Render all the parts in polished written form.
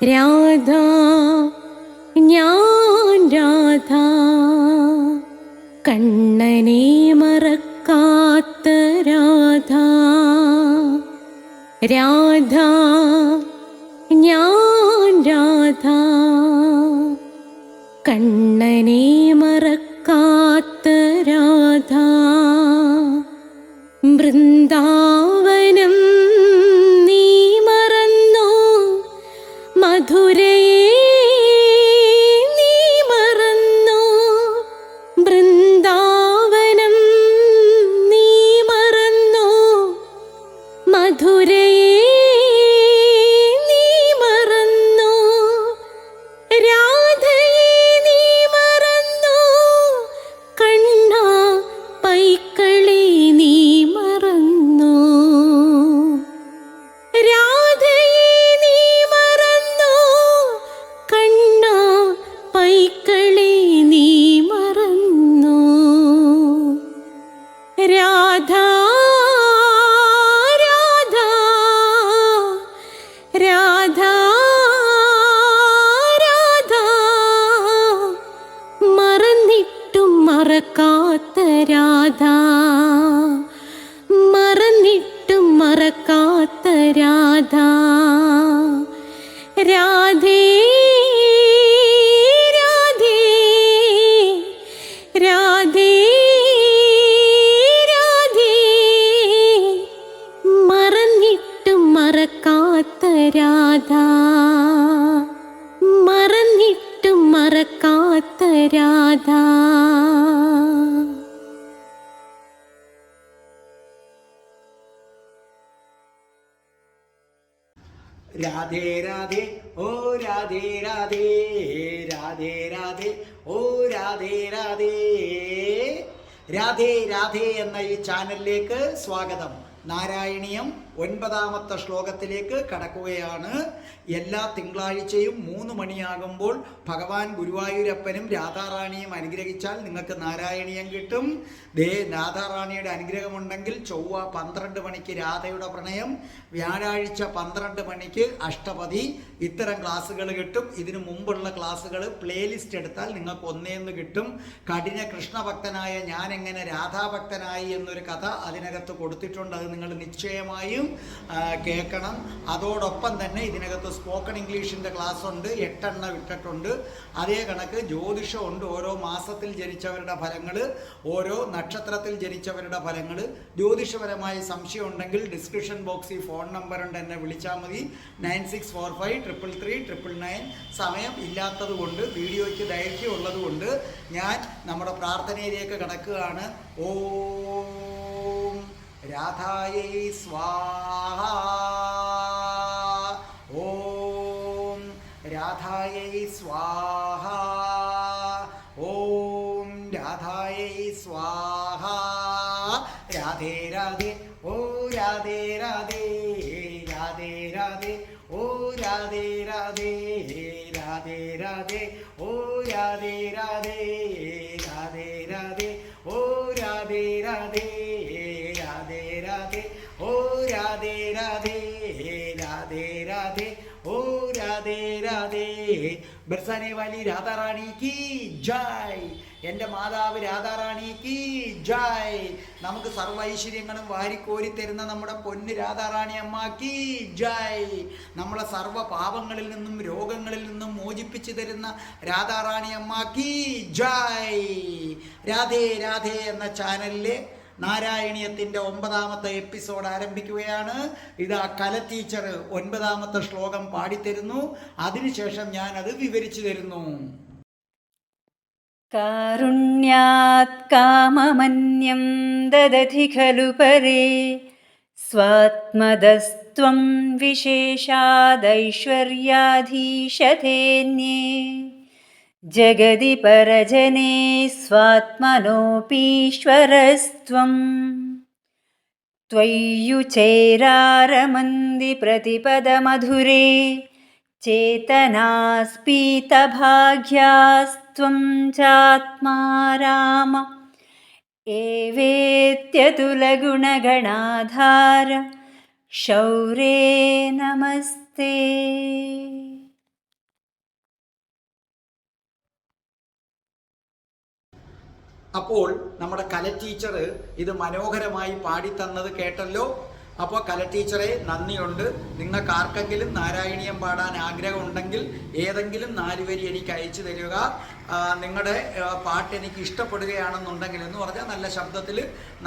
രാധ ഞാൻ രാധ, കണ്ണനെ മറക്കാത്ത രാധ. രാധ ഞാൻ രാധ, കണ്ണനെ മറക്കാത്ത രാധ. വൃന്ദാവനം നീ മറന്നോ, മധുരയെ നീ മറന്നോ. വൃന്ദാവനം നീ മറന്നോ, മധുരയെ നീ മറന്നോ. രാധയെ നീ മറന്നോ, കണ്ണാ പൈക്കളെ നീ മറന്നോ. രാധയെ നീ മറന്നോ, കണ്ണാ പൈക്കളെ നീ മറന്നോ. രാധ രാധ രാധ രാധ, മറന്നിട്ടും മറക്കാത്ത രാധ, മറന്നിട്ടും മറക്കാത്ത രാധ. രാധേ രാധേ രാധേ രാധേ, മറന്നിട്ടും മറക്കാത്ത രാധ, മറന്നിട്ടും മറക്കാത്ത രാധ. രാധേ രാധേ ഓ രാധേ രാധേ, രാധേ രാധേ ഓ രാധേ രാധേ. രാധേ രാധേ എന്ന ഈ ചാനലിലേക്ക് സ്വാഗതം. നാരായണീയം 9ാമത്തെ ശ്ലോകത്തിലേക്ക് കടക്കുകയാണ്. എല്ലാ തിങ്കളാഴ്ചയും 3 മണിയാകുമ്പോൾ ഭഗവാൻ ഗുരുവായൂരപ്പനും രാധാറാണിയും അനുഗ്രഹിച്ചാൽ നിങ്ങൾക്ക് നാരായണീയം കിട്ടും. രാധാറാണിയുടെ അനുഗ്രഹമുണ്ടെങ്കിൽ ചൊവ്വ 12 മണിക്ക് രാധയുടെ പ്രണയം, വ്യാഴാഴ്ച 12 മണിക്ക് അഷ്ടപതി. ഇത്തരം ക്ലാസ്സുകൾ കിട്ടും. ഇതിനു മുമ്പുള്ള ക്ലാസ്സുകൾ പ്ലേലിസ്റ്റ് എടുത്താൽ നിങ്ങൾക്ക് ഒന്നേന്ന് കിട്ടും. കഠിന കൃഷ്ണഭക്തനായ ഞാൻ എങ്ങനെ രാധാഭക്തനായി എന്നൊരു കഥ അതിനകത്ത് കൊടുത്തിട്ടുണ്ട്. അത് നിങ്ങൾ നിശ്ചയമായും കേൾക്കണം. അതോടൊപ്പം തന്നെ ഇതിനകത്ത് സ്പോക്കൺ ഇംഗ്ലീഷിൻ്റെ ക്ലാസ് ഉണ്ട്, 8 എണ്ണം ഇട്ടിട്ടുണ്ട്. അതേ കണക്ക് ജ്യോതിഷമുണ്ട്. ഓരോ മാസത്തിൽ ജനിച്ചവരുടെ ഫലങ്ങൾ, ഓരോ നക്ഷത്രത്തിൽ ജനിച്ചവരുടെ ഫലങ്ങൾ. ജ്യോതിഷപരമായ സംശയം ഉണ്ടെങ്കിൽ ഡിസ്ക്രിപ്ഷൻ ബോക്സിൽ ഫോൺ നമ്പർ ഉണ്ട്, എന്നെ വിളിച്ചാൽ മതി. 9645333999. സമയം ഇല്ലാത്തത് കൊണ്ട്, വീഡിയോയ്ക്ക് ദൈർഘ്യം ഉള്ളത് കൊണ്ട് ഞാൻ നമ്മുടെ പ്രാർത്ഥനയിലേക്ക് കടക്കുകയാണ്. ഓം രാധായൈ സ്വാഹ, ഓം രാധായൈ സ്വാഹ, ഓം രാധായൈ സ്വാഹ. രാധേ രാധേ ഓ രാധേ രാധേ, രാധേ രാധേ ഓ രാധേ രാധേ, രാധേ രാധേ ഓ രാധേ രാധേ, രാധേ രാധേ ഓ രാധേ രാധേ, രാധേ രാധേ ഓ രാധേ രാധേ, രാധേ രാധേ ഓ രാധേ രാധേ. ബർസാനെ വാലി രാധാറാണി കി ജയ്. എൻ്റെ മാതാവ് രാധാറാണി കി ജയ്. നമുക്ക് സർവ്വ ഐശ്വര്യങ്ങളും വാരിക്കോരി തരുന്ന നമ്മുടെ പൊന്ന് രാധാറാണി അമ്മ കി ജയ്. നമ്മളെ സർവ്വ പാപങ്ങളിൽ നിന്നും രോഗങ്ങളിൽ നിന്നും മോചിപ്പിച്ചു തരുന്ന രാധാറാണി അമ്മ കി ജയ്. രാധേ രാധേ എന്ന ചാനലിലെ നാരായണീയത്തിൻ്റെ 9ാമത്തെ എപ്പിസോഡ് ആരംഭിക്കുകയാണ്. ഇതാ കല ടീച്ചർ 9ാമത്തെ ശ്ലോകം പാടിത്തരുന്നു. അതിനുശേഷം ഞാനത് വിവരിച്ചു തരുന്നു. കാരുണ്യാത് കാമമന്യം ദദതി ഖലു പരേ, സ്വാത്മദസ്ത്വം വിശേഷാദൈശ്വര്യാധീശതേന്യേ. ജഗതി പരജനേ സ്വാത്മനോപീശ്വരസ്ത്വം. ത്വയ്യുചൈരാരമന്തി പ്രതിപദമധുരേ, ചേതനാസ്പീതഭാഗ്യാസ്ത്വം ചാത്മാ രാമ. ഏവേത്യതുലഗുണഗണാധാര ശൗരേ നമസ്തേ. അപ്പോൾ നമ്മുടെ കല ടീച്ചർ ഇത് മനോഹരമായി പാടിത്തന്നത് കേട്ടല്ലോ. അപ്പോൾ കല ടീച്ചറെ നന്ദിയുണ്ട്. നിങ്ങൾക്ക് ആർക്കെങ്കിലും നാരായണീയം പാടാൻ ആഗ്രഹമുണ്ടെങ്കിൽ ഏതെങ്കിലും 4 വരി എനിക്ക് അയച്ചു തരിക. നിങ്ങളുടെ പാട്ട് എനിക്ക് ഇഷ്ടപ്പെടുകയാണെന്നുണ്ടെങ്കിൽ, എന്ന് പറഞ്ഞാൽ നല്ല ശബ്ദത്തിൽ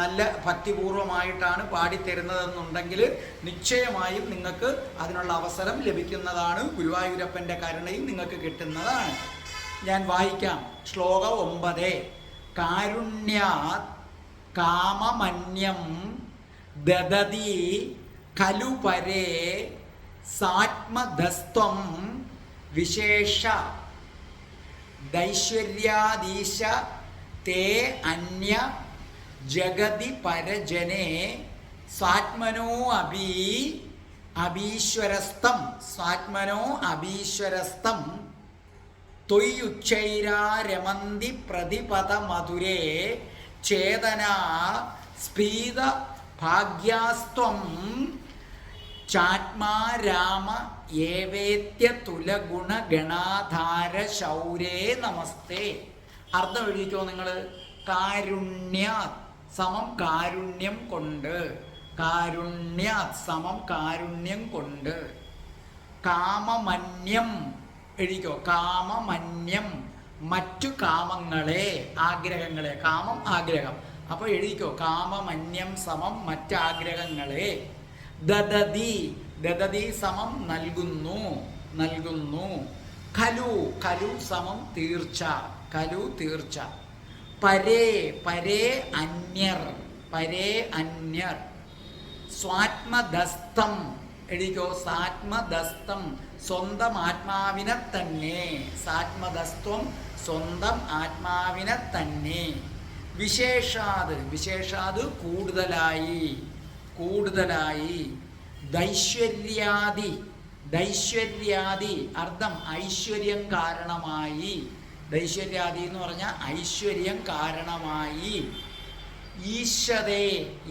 നല്ല ഭക്തിപൂർവമായിട്ടാണ് പാടിത്തരുന്നതെന്നുണ്ടെങ്കിൽ നിശ്ചയമായും നിങ്ങൾക്ക് അതിനുള്ള അവസരം ലഭിക്കുന്നതാണ്. ഗുരുവായൂരപ്പൻ്റെ കരുണയും നിങ്ങൾക്ക് കിട്ടുന്നതാണ്. ഞാൻ വായിക്കാം. ശ്ലോകം 9. കാരുണ്യാത് കാമമന്യം ദദതി ഖലു പരേ സാത്മധസ്ത്വം വിശേഷ ദൈശ്വര്യാദീശ തേ അന്യ ജഗതി പരജനേ സ്വാത്മനോ അഭീശ്വരസ്തം സ്വാത്മനോ അഭീശ്വരസ്തം ത്വയ്യുച്ചൈരാരമന്തി പ്രതിപദ മധുരേ ചേതനാ സ്ഫീത ഭാഗ്യാസ്ത്വം ചാത്മാ രാമ ഏവേത്യ തുലഗുണ ഗണാധാര ശൗരേ നമസ്തേ. അർത്ഥം എഴുതിക്കോ നിങ്ങൾ. കാരുണ്യാത് സമം കാരുണ്യം കൊണ്ട്, കാരുണ്യാത് സമം കാരുണ്യം കൊണ്ട്. കാമമന്യം എഴുതിക്കോ. കാമമന്യം മറ്റു കാമങ്ങളെ, ആഗ്രഹങ്ങളെ. കാമം ആഗ്രഹം. അപ്പോൾ എഴുതിക്കോ. കാമമന്യം സമം മറ്റാഗ്രഹങ്ങളെ. ദദതി ദദതി സമം നൽകുന്നു, നൽകുന്നു. ഖലു ഖലു സമം തീർച്ച, ഖലു തീർച്ച. പരേ പരേ അന്യർ, പരേ അന്യർ. സ്വാത്മദസ്തം എഴുതിക്കോ. സാത്മദസ്തം സ്വന്തം ആത്മാവിനെ തന്നെ. സാത്മദസ്ത്വം സ്വന്തം ആത്മാവിനെ തന്നെ. വിശേഷാത് വിശേഷാത് കൂടുതലായി, കൂടുതലായി. ദൈശ്വര്യാദി ദൈശ്വര്യാദി അർത്ഥം ഐശ്വര്യം കാരണമായി. ദൈശ്വര്യാദി എന്ന് പറഞ്ഞാൽ ഐശ്വര്യം കാരണമായി. ഈശ്വരേ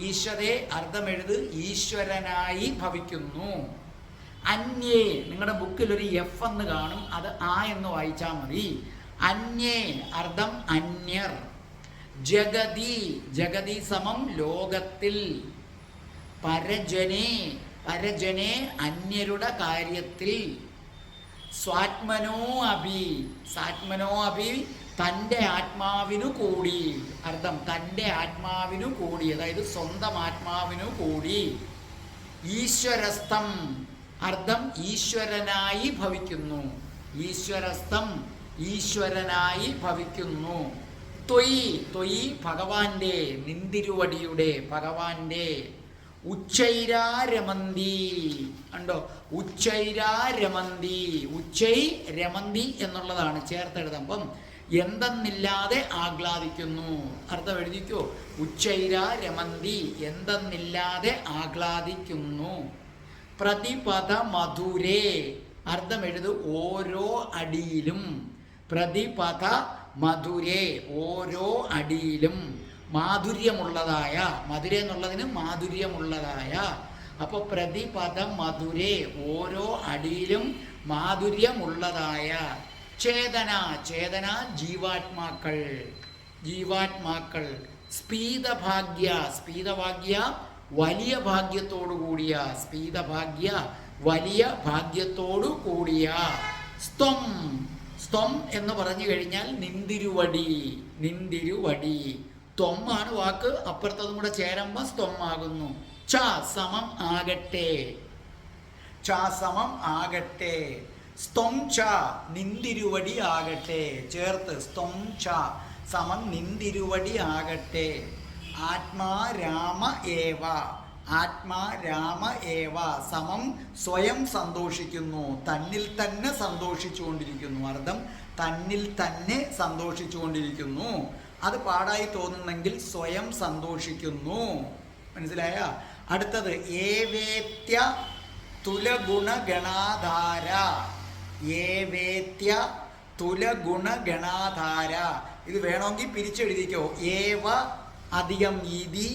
ഈശ്വരേ അർത്ഥം എഴുത്. ഈശ്വരനായി ഭവിക്കുന്നു. അന്യേ നിങ്ങളുടെ ബുക്കിൽ ഒരു എഫ് എന്ന് കാണും, അത് ആ എന്ന് വായിച്ചാൽ മതി. അന്യേ അർത്ഥം അന്യർ. ജഗതി ജഗതി സമം ലോകത്തിൽ. പരജനേ പരജനേ അന്യരുടെ കാര്യത്തിൽ. സ്വാത്മനോ അഭി സാത്മനോ അഭി തൻ്റെ ആത്മാവിനു കൂടി. അർത്ഥം തൻ്റെ ആത്മാവിനു കൂടി, അതായത് സ്വന്തം ആത്മാവിനു കൂടി. ഈശ്വരസ്തം അർത്ഥം ഈശ്വരനായി ഭവിക്കുന്നു. ഈശ്വരസ്തം ഈശ്വരനായി ഭവിക്കുന്നു. ത്വയി ത്വയി ഭഗവാന്റെ, നിന്തിരുവടിയുടെ, ഭഗവാന്റെ. ഉച്ചൈരാരമന്തി ഉണ്ടോ. ഉച്ചൈരാരമന്തി. ഉച്ചൈ രമന്തി എന്നുള്ളതാണ് ചേർത്തെഴുതുമ്പം എന്തെന്നില്ലാതെ ആഹ്ലാദിക്കുന്നു. അർത്ഥം എഴുതിക്കോ. ഉച്ചൈരാരമന്തി എന്തെന്നില്ലാതെ ആഹ്ലാദിക്കുന്നു. പ്രതിപദ മധുരേ അർത്ഥം എഴുതു. ഓരോ അടിയിലും. പ്രതിപദ മധുരേ ഓരോ അടിയിലും. മാധുര്യമുള്ളതായ, മധുര എന്നുള്ളതിന് മാധുര്യമുള്ളതായ. അപ്പോൾ പ്രതിപദം മധുരേ ഓരോ അടിയിലും മാധുര്യമുള്ളതായ. ചേതന ചേതന ജീവാത്മാക്കൾ, ജീവാത്മാക്കൾ. സ്പീതഭാഗ്യ സ്പീതഭാഗ്യ വലിയ ഭാഗ്യത്തോടു കൂടിയ, സ്പീതഭാഗ്യ വലിയ ഭാഗ്യത്തോടു കൂടിയ. സ്ത്വം സ്ത്വം എന്ന് പറഞ്ഞു കഴിഞ്ഞാൽ നിന്തിരുവടി, നിന്തിരുവടി. ത്വമാണ് വാക്ക്, അപ്പുറത്തതും കൂടെ ചേരുമ്പോൾ സ്ത്വമാകുന്നു. ച സമം ആകട്ടെ, ച സമം ആകട്ടെ. സ്ത്വം ച നിന്തിരുവടി ആകട്ടെ. ചേർത്ത് സ്ത്വം ച സമം നിന്തിരുവടി ആകട്ടെ. ആത്മാ രാമ ഏവ ആത്മാ രാമ ഏവ സമം സ്വയം സന്തോഷിക്കുന്നു, തന്നിൽ തന്നെ സന്തോഷിച്ചുകൊണ്ടിരിക്കുന്നു. അർത്ഥം തന്നിൽ തന്നെ സന്തോഷിച്ചുകൊണ്ടിരിക്കുന്നു. അത് പാടായി തോന്നുന്നെങ്കിൽ സ്വയം സന്തോഷിക്കുന്നു. മനസ്സിലായ? അടുത്തത് ഏവേത്യ തുലഗുണഗണാധാര. ഏവേത്യ തുലഗുണഗണാധാര. ഇത് വേണമെങ്കിൽ പിരിച്ചെഴുതിക്കോ. ഏവ അധികം ഇതി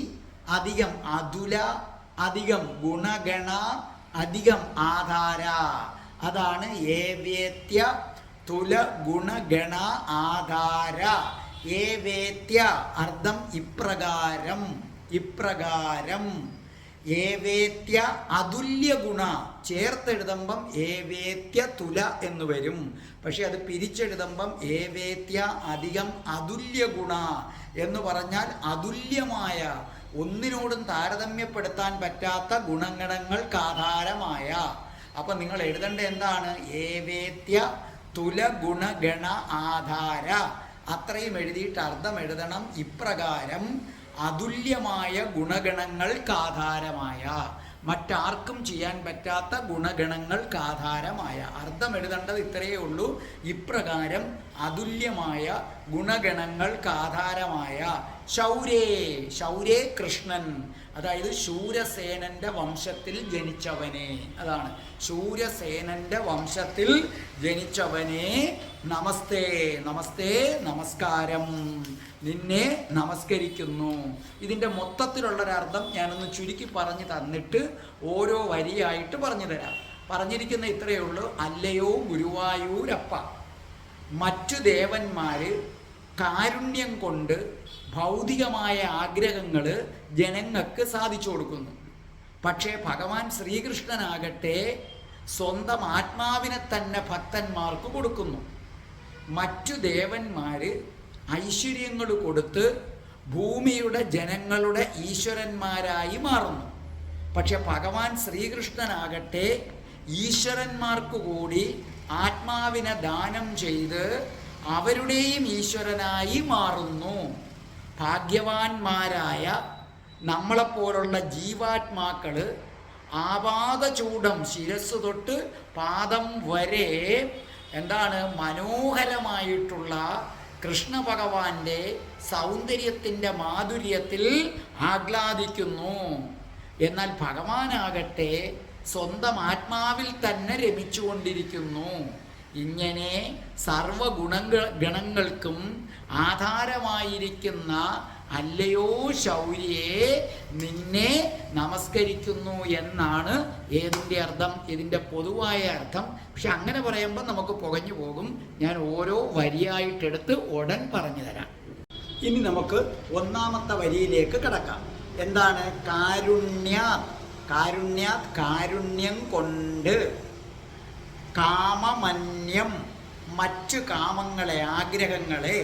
അധികം അതുല അധികം ഗുണഗണ അധികം ആധാര. അതാണ് ഏവേത്യ തുല ഗുണഗണ ആധാര. ഏവേത്യ അർത്ഥം ഇപ്രകാരം, ഇപ്രകാരം. ഏവേത്യ അതുല്യ ഗുണ, ചേർത്തെഴുതുമ്പം ഏവേത്യ തുല എന്ന് വരും. പക്ഷെ അത് പിരിച്ചെഴുതുമ്പം ഏവേത്യ അധികം അതുല്യ ഗുണ എന്ന് പറഞ്ഞാൽ അതുല്യമായ, ഒന്നിനോടും താരതമ്യപ്പെടുത്താൻ പറ്റാത്ത ഗുണഗണങ്ങൾക്ക് ആധാരമായ. അപ്പൊ നിങ്ങൾ എഴുതേണ്ട എന്താണ്? ഏവേത്യ തുല ഗുണഗണ ആധാര. അത്രയും എഴുതിയിട്ട് അർത്ഥം എഴുതണം ഇപ്രകാരം അതുല്യമായ ഗുണഗണങ്ങൾക്ക് ആധാരമായ, മറ്റാർക്കും ചെയ്യാൻ പറ്റാത്ത ഗുണഗണങ്ങൾക്ക് ആധാരമായ. അർത്ഥം എഴുതേണ്ടത് ഇത്രയേ ഉള്ളൂ. ഇപ്രകാരം അതുല്യമായ ഗുണഗണങ്ങൾക്ക് ആധാരമായ ശൗരേ, ശൗരേ കൃഷ്ണൻ, അതായത് ശൂരസേനന്റെ വംശത്തിൽ ജനിച്ചവനെ, അതാണ് ശൂരസേനന്റെ വംശത്തിൽ ജനിച്ചവനെ നമസ്തേ, നമസ്തേ, നമസ്കാരം, നിന്നെ നമസ്കരിക്കുന്നു. ഇതിൻ്റെ മൊത്തത്തിലുള്ളൊരർത്ഥം ഞാനൊന്ന് ചുരുക്കി പറഞ്ഞു തന്നിട്ട് ഓരോ വരിയായിട്ട് പറഞ്ഞു തരാം. പറഞ്ഞിരിക്കുന്ന ഇത്രയേ ഉള്ളൂ. അല്ലയോ ഗുരുവായൂരപ്പ, മറ്റു ദേവന്മാര് കാരുണ്യം കൊണ്ട് ഭൗതികമായ ആഗ്രഹങ്ങൾ ജനങ്ങൾക്ക് സാധിച്ചു കൊടുക്കുന്നു. പക്ഷേ ഭഗവാൻ ശ്രീകൃഷ്ണനാകട്ടെ സ്വന്തം ആത്മാവിനെ തന്നെ ഭക്തന്മാർക്ക് കൊടുക്കുന്നു. മറ്റു ദേവന്മാര് ഐശ്വര്യങ്ങൾ കൊടുത്ത് ഭൂമിയുടെ ജനങ്ങളുടെ ഈശ്വരന്മാരായി മാറുന്നു. പക്ഷെ ഭഗവാൻ ശ്രീകൃഷ്ണനാകട്ടെ ഈശ്വരന്മാർക്ക് കൂടി ആത്മാവിനെ ദാനം ചെയ്ത് അവരുടെയും ഈശ്വരനായി മാറുന്നു. ഭാഗ്യവാന്മാരായ നമ്മളെപ്പോലുള്ള ജീവാത്മാക്കള് ആപാദചൂടം ശിരസ് തൊട്ട് പാദം വരെ എന്താണ് മനോഹരമായിട്ടുള്ള കൃഷ്ണ ഭഗവാന്റെ സൗന്ദര്യത്തിൻ്റെ മാധുര്യത്തിൽ ആഹ്ലാദിക്കുന്നു. എന്നാൽ ഭഗവാനാകട്ടെ സ്വന്തം ആത്മാവിൽ തന്നെ രമിച്ചുകൊണ്ടിരിക്കുന്നു. ഇങ്ങനെ സർവഗുണങ്ങൾക്കും ആധാരമായിരിക്കുന്ന അല്ലയോ ശൗര്യേ, നിന്നെ നമസ്കരിക്കുന്നു എന്നാണ് ഏതിൻ്റെ അർത്ഥം, ഇതിൻ്റെ പൊതുവായ അർത്ഥം. പക്ഷെ അങ്ങനെ പറയുമ്പോൾ നമുക്ക് പുകഞ്ഞു പോകും. ഞാൻ ഓരോ വരിയായിട്ടെടുത്ത് ഉടൻ പറഞ്ഞു തരാം. ഇനി നമുക്ക് ഒന്നാമത്തെ വരിയിലേക്ക് കടക്കാം. എന്താണ്? കാരുണ്യാത്, കാരുണ്യാത് കാരുണ്യം കൊണ്ട്, കാമമന്യം മറ്റു കാമങ്ങളെ ആഗ്രഹങ്ങളെ,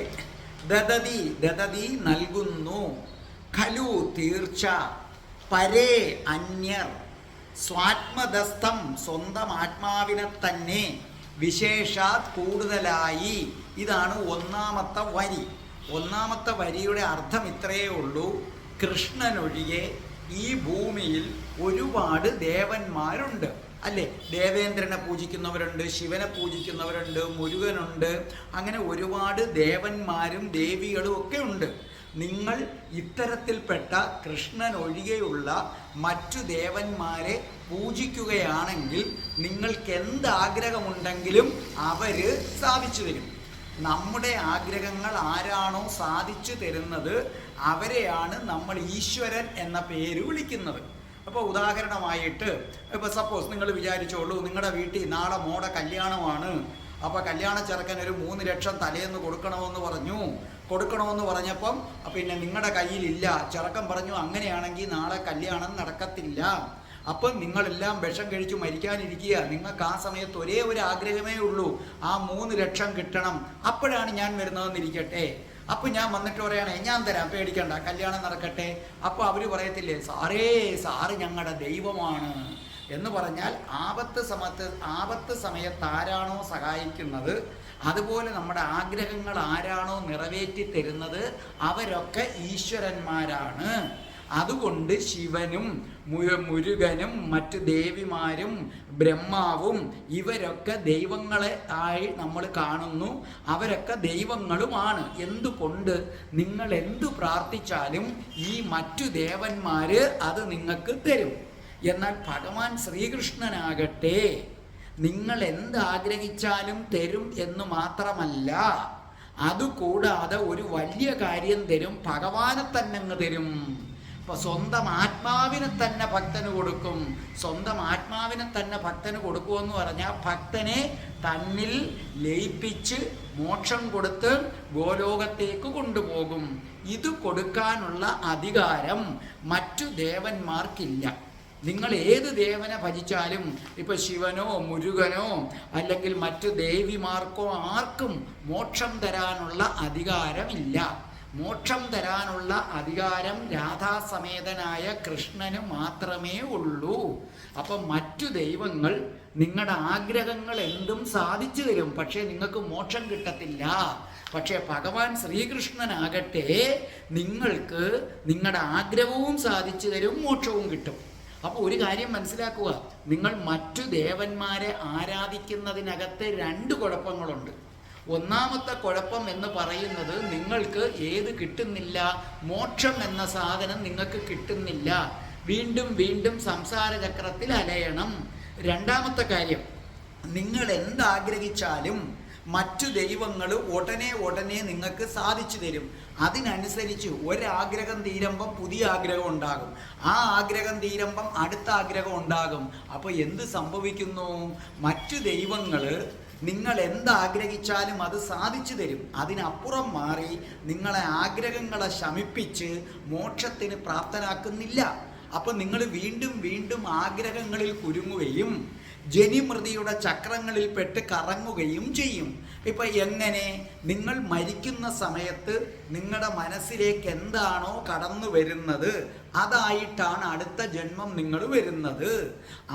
ദദതി ദദതി നൽകുന്നു, ഖലു തീർച്ച, പരേ അന്യർ, സ്വാത്മദസ്ഥം സ്വന്തം ആത്മാവിനെ തന്നെ, വിശേഷാത് കൂടുതലായി. ഇതാണ് ഒന്നാമത്തെ വരി. ഒന്നാമത്തെ വരിയുടെ അർത്ഥം ഇത്രയേ ഉള്ളൂ. കൃഷ്ണനൊഴികെ ഈ ഭൂമിയിൽ ഒരുപാട് ദേവന്മാരുണ്ട്, അല്ലേ? ദേവേന്ദ്രനെ പൂജിക്കുന്നവരുണ്ട്, ശിവനെ പൂജിക്കുന്നവരുണ്ട്, മുരുകനുണ്ട്, അങ്ങനെ ഒരുപാട് ദേവന്മാരും ദേവികളും ഒക്കെ ഉണ്ട്. നിങ്ങൾ ഇത്തരത്തിൽപ്പെട്ട കൃഷ്ണൻ ഒഴികെയുള്ള മറ്റു ദേവന്മാരെ പൂജിക്കുകയാണെങ്കിൽ നിങ്ങൾക്ക് എന്ത് ആഗ്രഹമുണ്ടെങ്കിലും അവർ സാധിച്ചു തരും. നമ്മുടെ ആഗ്രഹങ്ങൾ ആരാണോ സാധിച്ചു തരുന്നത് അവരെയാണ് നമ്മൾ ഈശ്വരൻ എന്ന പേര് വിളിക്കുന്നത്. അപ്പോൾ ഉദാഹരണമായിട്ട് ഇപ്പോൾ സപ്പോസ് നിങ്ങൾ വിചാരിച്ചോളൂ, നിങ്ങളുടെ വീട്ടിൽ നാളെ മോടെ കല്യാണമാണ്. അപ്പോൾ കല്യാണ ചെറുക്കൻ ഒരു 3 ലക്ഷം തലേന്ന് കൊടുക്കണമെന്ന് പറഞ്ഞപ്പം പിന്നെ നിങ്ങളുടെ കയ്യിലില്ല. ചെറുക്കൻ പറഞ്ഞു അങ്ങനെയാണെങ്കിൽ നാളെ കല്യാണം നടക്കത്തില്ല. അപ്പം നിങ്ങളെല്ലാം വിഷം കഴിച്ചു മരിക്കാനിരിക്കുക. നിങ്ങൾക്ക് ആ സമയത്ത് ഒരേ ഒരു ആഗ്രഹമേ ഉള്ളൂ, ആ 3 ലക്ഷം കിട്ടണം. അപ്പോഴാണ് ഞാൻ വരുന്നതെന്നിരിക്കട്ടെ. അപ്പം ഞാൻ വന്നിട്ട് പറയണേ ഞാൻ തരാം, പേടിക്കണ്ട, കല്യാണം നടക്കട്ടെ. അപ്പോൾ അവർ പറയത്തില്ലേ, സാറ് ഞങ്ങളുടെ ദൈവമാണ് എന്ന് പറഞ്ഞാൽ ആപത്ത് സമയത്ത് ആരാണോ സഹായിക്കുന്നത്, അതുപോലെ നമ്മുടെ ആഗ്രഹങ്ങൾ ആരാണോ നിറവേറ്റി തരുന്നത് അവരൊക്കെ ഈശ്വരന്മാരാണ്. അതുകൊണ്ട് ശിവനും മുരുകനും മറ്റ് ദേവിമാരും ബ്രഹ്മാവും ഇവരൊക്കെ ദൈവങ്ങളെ ആയി നമ്മൾ കാണുന്നു. അവരൊക്കെ ദൈവങ്ങളുമാണ്. എന്തുകൊണ്ട്? നിങ്ങൾ എന്തു പ്രാർത്ഥിച്ചാലും ഈ മറ്റു ദേവന്മാര് അത് നിങ്ങൾക്ക് തരും. എന്നാൽ ഭഗവാൻ ശ്രീകൃഷ്ണനാകട്ടെ നിങ്ങൾ എന്താഗ്രഹിച്ചാലും തരും എന്ന് മാത്രമല്ല, അതുകൂടാതെ ഒരു വലിയ കാര്യം തരും, ഭഗവാനെ തന്നെ അങ്ങ് തരും. ഇപ്പൊ സ്വന്തം ആത്മാവിനെ തന്നെ ഭക്തന് കൊടുക്കും. സ്വന്തം ആത്മാവിനെ തന്നെ ഭക്തന് കൊടുക്കുമെന്ന് പറഞ്ഞാൽ ഭക്തനെ തന്നിൽ ലയിപ്പിച്ച് മോക്ഷം കൊടുത്ത് ഗോലോകത്തേക്ക് കൊണ്ടുപോകും. ഇത് കൊടുക്കാനുള്ള അധികാരം മറ്റു ദേവന്മാർക്കില്ല. നിങ്ങൾ ഏത് ദേവനെ ഭജിച്ചാലും, ഇപ്പൊ ശിവനോ മുരുകനോ അല്ലെങ്കിൽ മറ്റു ദേവിമാർക്കോ ആർക്കും മോക്ഷം തരാനുള്ള അധികാരമില്ല. മോക്ഷം തരാനുള്ള അധികാരം രാധാസമേതനായ കൃഷ്ണന് മാത്രമേ ഉള്ളൂ. അപ്പം മറ്റു ദൈവങ്ങൾ നിങ്ങളുടെ ആഗ്രഹങ്ങൾ എന്തും സാധിച്ചു തരും, പക്ഷേ നിങ്ങൾക്ക് മോക്ഷം കിട്ടത്തില്ല. പക്ഷേ ഭഗവാൻ ശ്രീകൃഷ്ണനാകട്ടെ നിങ്ങൾക്ക് നിങ്ങളുടെ ആഗ്രഹവും സാധിച്ചു തരും, മോക്ഷവും കിട്ടും. അപ്പോൾ ഒരു കാര്യം മനസ്സിലാക്കുക, നിങ്ങൾ മറ്റു ദേവന്മാരെ ആരാധിക്കുന്നതിനകത്ത് രണ്ട് കുഴപ്പങ്ങളുണ്ട്. ഒന്നാമത്തെ കുഴപ്പം എന്ന് പറയുന്നത് നിങ്ങൾക്ക് ഏത് കിട്ടുന്നില്ല, മോക്ഷം എന്ന സാധനം നിങ്ങൾക്ക് കിട്ടുന്നില്ല. വീണ്ടും വീണ്ടും സംസാര ചക്രത്തിൽ അലയണം. രണ്ടാമത്തെ കാര്യം, നിങ്ങൾ എന്താഗ്രഹിച്ചാലും മറ്റു ദൈവങ്ങൾ ഉടനെ നിങ്ങൾക്ക് സാധിച്ചു തരും. അതിനനുസരിച്ച് ഒരാഗ്രഹം തീരുമ്പം പുതിയ ആഗ്രഹം ഉണ്ടാകും, ആ ആഗ്രഹം തീരുമ്പം അടുത്ത ആഗ്രഹം ഉണ്ടാകും. അപ്പോൾ എന്ത് സംഭവിക്കുന്നു? മറ്റു ദൈവങ്ങൾ നിങ്ങൾ എന്താഗ്രഹിച്ചാലും അത് സാധിച്ചു തരും. അതിനപ്പുറം മാറി നിങ്ങളെ ആഗ്രഹങ്ങളെ ശമിപ്പിച്ച് മോക്ഷത്തിന് പ്രാപ്തനാക്കുന്നില്ല. അപ്പം നിങ്ങൾ വീണ്ടും വീണ്ടും ആഗ്രഹങ്ങളിൽ കുരുങ്ങുകയും ജനിമൃതിയുടെ ചക്രങ്ങളിൽ പെട്ട് കറങ്ങുകയും ചെയ്യും. ഇപ്പം എങ്ങനെ? നിങ്ങൾ മരിക്കുന്ന സമയത്ത് നിങ്ങളുടെ മനസ്സിലേക്ക് എന്താണോ കടന്നു വരുന്നത് അതായിട്ടാണ് അടുത്ത ജന്മം നിങ്ങൾ വരുന്നത്.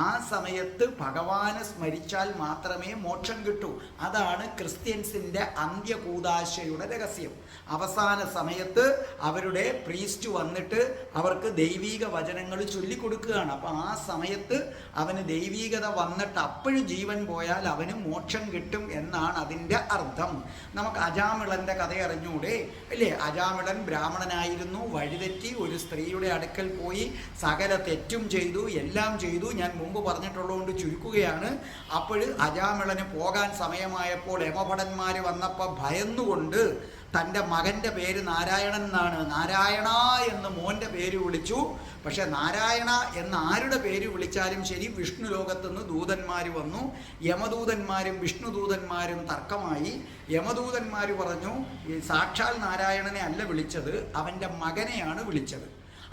ആ സമയത്ത് ഭഗവാനെ സ്മരിച്ചാൽ മാത്രമേ മോക്ഷം കിട്ടൂ. അതാണ് ക്രിസ്ത്യൻസിൻ്റെ അന്ത്യകൂദാശയുടെ രഹസ്യം. അവസാന സമയത്ത് അവരുടെ പ്രീസ്റ്റ് വന്നിട്ട് അവർക്ക് ദൈവീക വചനങ്ങൾ ചൊല്ലിക്കൊടുക്കുകയാണ്. അപ്പം ആ സമയത്ത് അവന് ദൈവീകത വന്നിട്ട് അപ്പോഴും ജീവൻ പോയാൽ അവന് മോക്ഷം കിട്ടും എന്നാണ് അതിൻ്റെ അർത്ഥം. നമുക്ക് അജാമിളൻ്റെ കഥ അറിഞ്ഞൂടെ അല്ലേ? അജാമിളൻ ബ്രാഹ്മണനായിരുന്നു, വഴിതെറ്റി ഒരു സ്ത്രീയുടെ അടുക്കൽ പോയി സകല തെറ്റും ചെയ്തു, എല്ലാം ചെയ്തു. ഞാൻ മുമ്പ് പറഞ്ഞിട്ടുള്ളതുകൊണ്ട് ചുരുക്കുകയാണ്. അപ്പോൾ അജാമിളന് പോകാൻ സമയമായപ്പോൾ യമഭടന്മാർ വന്നപ്പോൾ ഭയന്നുകൊണ്ട് തൻ്റെ മകൻ്റെ പേര് നാരായണൻ എന്നാണ്, നാരായണ എന്ന് മോൻ്റെ പേര് വിളിച്ചു. പക്ഷെ നാരായണ എന്ന് ആരുടെ പേര് വിളിച്ചാലും ശരി വിഷ്ണു ലോകത്തുനിന്ന് ദൂതന്മാർ വന്നു. യമദൂതന്മാരും വിഷ്ണുദൂതന്മാരും തർക്കമായി. യമദൂതന്മാർ പറഞ്ഞു ഈ സാക്ഷാൽ നാരായണനെ അല്ല വിളിച്ചത്, അവൻ്റെ മകനെയാണ് വിളിച്ചത്.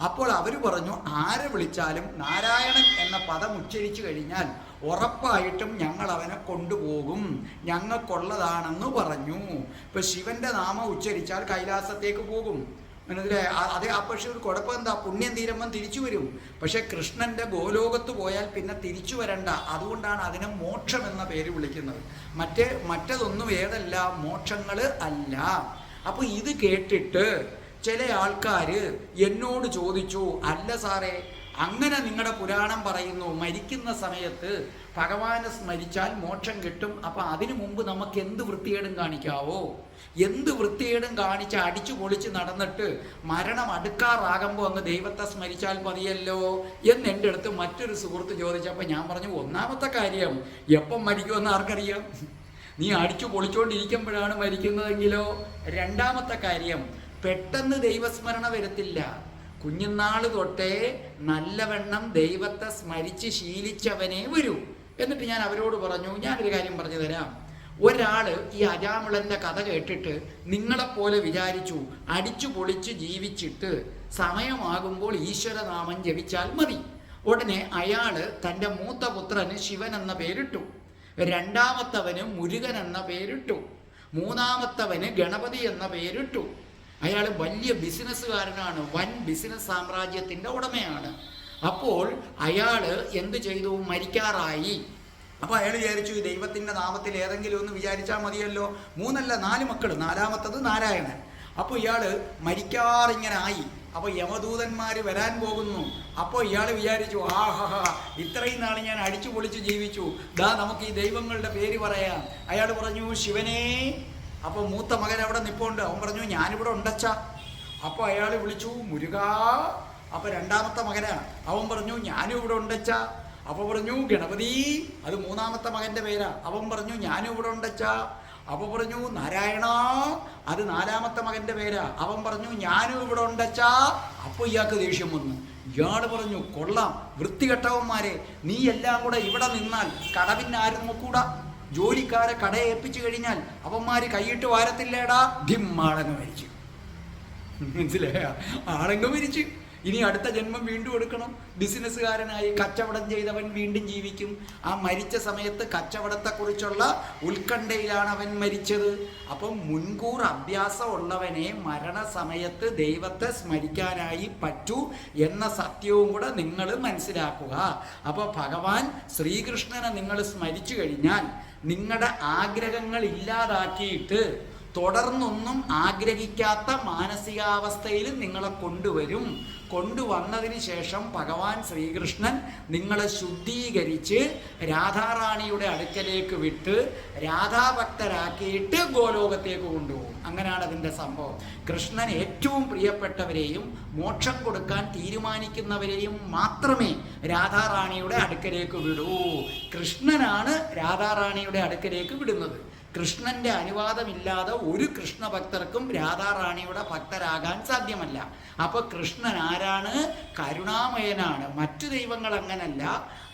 അപ്പോൾ അവർ പറഞ്ഞു ആരെ വിളിച്ചാലും നാരായണൻ എന്ന പദം ഉച്ചരിച്ചു കഴിഞ്ഞാൽ ഉറപ്പായിട്ടും ഞങ്ങൾ അവനെ കൊണ്ടുപോകും, ഞങ്ങൾക്കുള്ളതാണെന്ന് പറഞ്ഞു. ഇപ്പം ശിവന്റെ നാമം ഉച്ചരിച്ചാൽ കൈലാസത്തേക്ക് പോകും, മനസ്സിലായി? അതേ. പക്ഷേ ഒരു കുഴപ്പം എന്താ? പുണ്യം തീരുമ്പം തിരിച്ചു വരും. പക്ഷെ കൃഷ്ണന്റെ ഗോലോകത്ത് പോയാൽ പിന്നെ തിരിച്ചു വരണ്ട. അതുകൊണ്ടാണ് അതിനെ മോക്ഷം എന്ന പേര് വിളിക്കുന്നത്. മറ്റതൊന്നും ഏതല്ല, മോക്ഷങ്ങൾ അല്ല. അപ്പൊ ഇത് കേട്ടിട്ട് ചില ആൾക്കാർ എന്നോട് ചോദിച്ചു, അല്ല സാറേ, അങ്ങനെ നിങ്ങളുടെ പുരാണം പറയുന്നു മരിക്കുന്ന സമയത്ത് ഭഗവാനെ സ്മരിച്ചാൽ മോക്ഷം കിട്ടും, അപ്പം അതിനു മുമ്പ് നമുക്ക് എന്ത് വൃത്തികേടും കാണിക്കാവോ? എന്ത് വൃത്തികേടും കാണിച്ച് അടിച്ചു പൊളിച്ച് നടന്നിട്ട് മരണം അടുക്കാറാകുമ്പോൾ അങ്ങ് ദൈവത്തെ സ്മരിച്ചാൽ മതിയല്ലോ എന്ന് എൻ്റെ അടുത്ത് മറ്റൊരു സുഹൃത്ത് ചോദിച്ചപ്പോൾ ഞാൻ പറഞ്ഞു, ഒന്നാമത്തെ കാര്യം എപ്പം മരിക്കുമെന്ന് ആർക്കറിയാം? നീ അടിച്ചു പൊളിച്ചുകൊണ്ടിരിക്കുമ്പോഴാണ് മരിക്കുന്നതെങ്കിലോ? രണ്ടാമത്തെ കാര്യം, പെട്ടെന്ന് ദൈവസ്മരണ വരത്തില്ല. കുഞ്ഞുനാൾ തൊട്ടേ നല്ലവണ്ണം ദൈവത്തെ സ്മരിച്ച് ശീലിച്ചവനേ വരൂ. എന്നിട്ട് ഞാൻ അവരോട് പറഞ്ഞു, ഞാനൊരു കാര്യം പറഞ്ഞു തരാം. ഒരാൾ ഈ അജാമിളൻ്റെ കഥ കേട്ടിട്ട് നിങ്ങളെപ്പോലെ വിചാരിച്ചു അടിച്ചു പൊളിച്ച് ജീവിച്ചിട്ട് സമയമാകുമ്പോൾ ഈശ്വരനാമം ജപിച്ചാൽ മതി. ഉടനെ അയാൾ തൻ്റെ മൂത്ത പുത്രന് ശിവൻ എന്ന പേരിട്ടു, രണ്ടാമത്തവന് മുരുകൻ എന്ന പേരിട്ടു, മൂന്നാമത്തവന് ഗണപതി എന്ന പേരിട്ടു. അയാൾ വലിയ ബിസിനസ്സുകാരനാണ്, വൻ ബിസിനസ് സാമ്രാജ്യത്തിൻ്റെ ഉടമയാണ്. അപ്പോൾ അയാൾ എന്ത് ചെയ്തു? മരിക്കാറായി. അപ്പോൾ അയാൾ വിചാരിച്ചു ഈ ദൈവത്തിൻ്റെ നാമത്തിൽ ഏതെങ്കിലും ഒന്ന് വിചാരിച്ചാൽ മതിയല്ലോ. 3 അല്ല 4 മക്കൾ, നാലാമത്തത് നാരായണൻ. അപ്പോൾ ഇയാൾ മരിക്കാറിങ്ങനെ ആയി. അപ്പോൾ യമദൂതന്മാർ വരാൻ പോകുന്നു. അപ്പോൾ ഇയാൾ വിചാരിച്ചു, ആഹാ, ഇത്രയും നാൾ ഞാൻ അടിച്ചു പൊളിച്ച് ജീവിച്ചു, ദാ നമുക്ക് ഈ ദൈവങ്ങളുടെ പേര് പറയാം. അയാൾ പറഞ്ഞു, ശിവനേ. അപ്പോൾ മൂത്ത മകൻ അവിടെ നിൽപ്പുണ്ട്. അവൻ പറഞ്ഞു, ഞാനിവിടെ ഉണ്ടച്ച. അപ്പോൾ അയാൾ വിളിച്ചു, മുരുകാ. അപ്പോൾ രണ്ടാമത്തെ മകനാ. അവൻ പറഞ്ഞു, ഞാനും ഇവിടെ ഉണ്ടച്ച. അപ്പോൾ പറഞ്ഞു, ഗണപതി. അത് മൂന്നാമത്തെ മകൻ്റെ പേരാ. അവൻ പറഞ്ഞു, ഞാനും ഇവിടെ ഉണ്ടച്ച. അപ്പോൾ പറഞ്ഞു നാരായണ, അത് 4ാമത്തെ മകൻ്റെ പേരാ. അവൻ പറഞ്ഞു ഞാനും ഇവിടെ ഉണ്ടച്ചാ. അപ്പോൾ ഇയാൾക്ക് ദേഷ്യം വന്നു. ഇയാൾ പറഞ്ഞു കൊള്ളാം, വൃത്തികെട്ടവന്മാരെ, നീ എല്ലാം കൂടെ ഇവിടെ നിന്നാൽ കടവിന് ആരും നോക്കൂടാ. ജോലിക്കാരെ കടയെ ഏൽപ്പിച്ചു കഴിഞ്ഞാൽ അവന്മാര് കൈയിട്ട് വാരത്തില്ലേടാ. ഡിമ്മാളങ്ങ് മരിച്ചു. മനസ്സിലായ? ആളങ്ങ് മരിച്ചു. ഇനി അടുത്ത ജന്മം വീണ്ടും എടുക്കണം. ബിസിനസ്സുകാരനായി കച്ചവടം ചെയ്തവൻ വീണ്ടും ജീവിക്കും. ആ മരിച്ച സമയത്ത് കച്ചവടത്തെക്കുറിച്ചുള്ള ഉത്കണ്ഠയിലാണ് അവൻ മരിച്ചത്. അപ്പം മുൻകൂർ അഭ്യാസം ഉള്ളവനെ മരണസമയത്ത് ദൈവത്തെ സ്മരിക്കാനായി പറ്റൂ എന്ന സത്യവും കൂടെ നിങ്ങൾ മനസ്സിലാക്കുക. അപ്പോൾ ഭഗവാൻ ശ്രീകൃഷ്ണനെ നിങ്ങൾ സ്മരിച്ചു കഴിഞ്ഞാൽ നിങ്ങളുടെ ആഗ്രഹങ്ങൾ ഇല്ലാതാക്കിയിട്ട് തുടർന്നൊന്നും ആഗ്രഹിക്കാത്ത മാനസികാവസ്ഥയിൽ നിങ്ങളെ കൊണ്ടുവരും. കൊണ്ടുവന്നതിന് ശേഷം ഭഗവാൻ ശ്രീകൃഷ്ണൻ നിങ്ങളെ ശുദ്ധീകരിച്ച് രാധാറാണിയുടെ അടുക്കലേക്ക് വിട്ട് രാധാഭക്തരാക്കിയിട്ട് ഗോലോകത്തേക്ക് കൊണ്ടുപോകും. അങ്ങനെയാണ് അതിൻ്റെ സംഭവം. കൃഷ്ണൻ ഏറ്റവും പ്രിയപ്പെട്ടവരെയും മോക്ഷം കൊടുക്കാൻ തീരുമാനിക്കുന്നവരെയും മാത്രമേ രാധാറാണിയുടെ അടുക്കലേക്ക് വിടൂ. കൃഷ്ണനാണ് രാധാറാണിയുടെ അടുക്കലേക്ക് വിടുന്നത്. കൃഷ്ണന്റെ അനുവാദമില്ലാതെ ഒരു കൃഷ്ണഭക്തർക്കും രാധാറാണിയുടെ ഭക്തരാകാൻ സാധ്യമല്ല. അപ്പൊ കൃഷ്ണൻ ആരാണ്? കരുണാമയനാണ്. മറ്റു ദൈവങ്ങൾ അങ്ങനല്ല.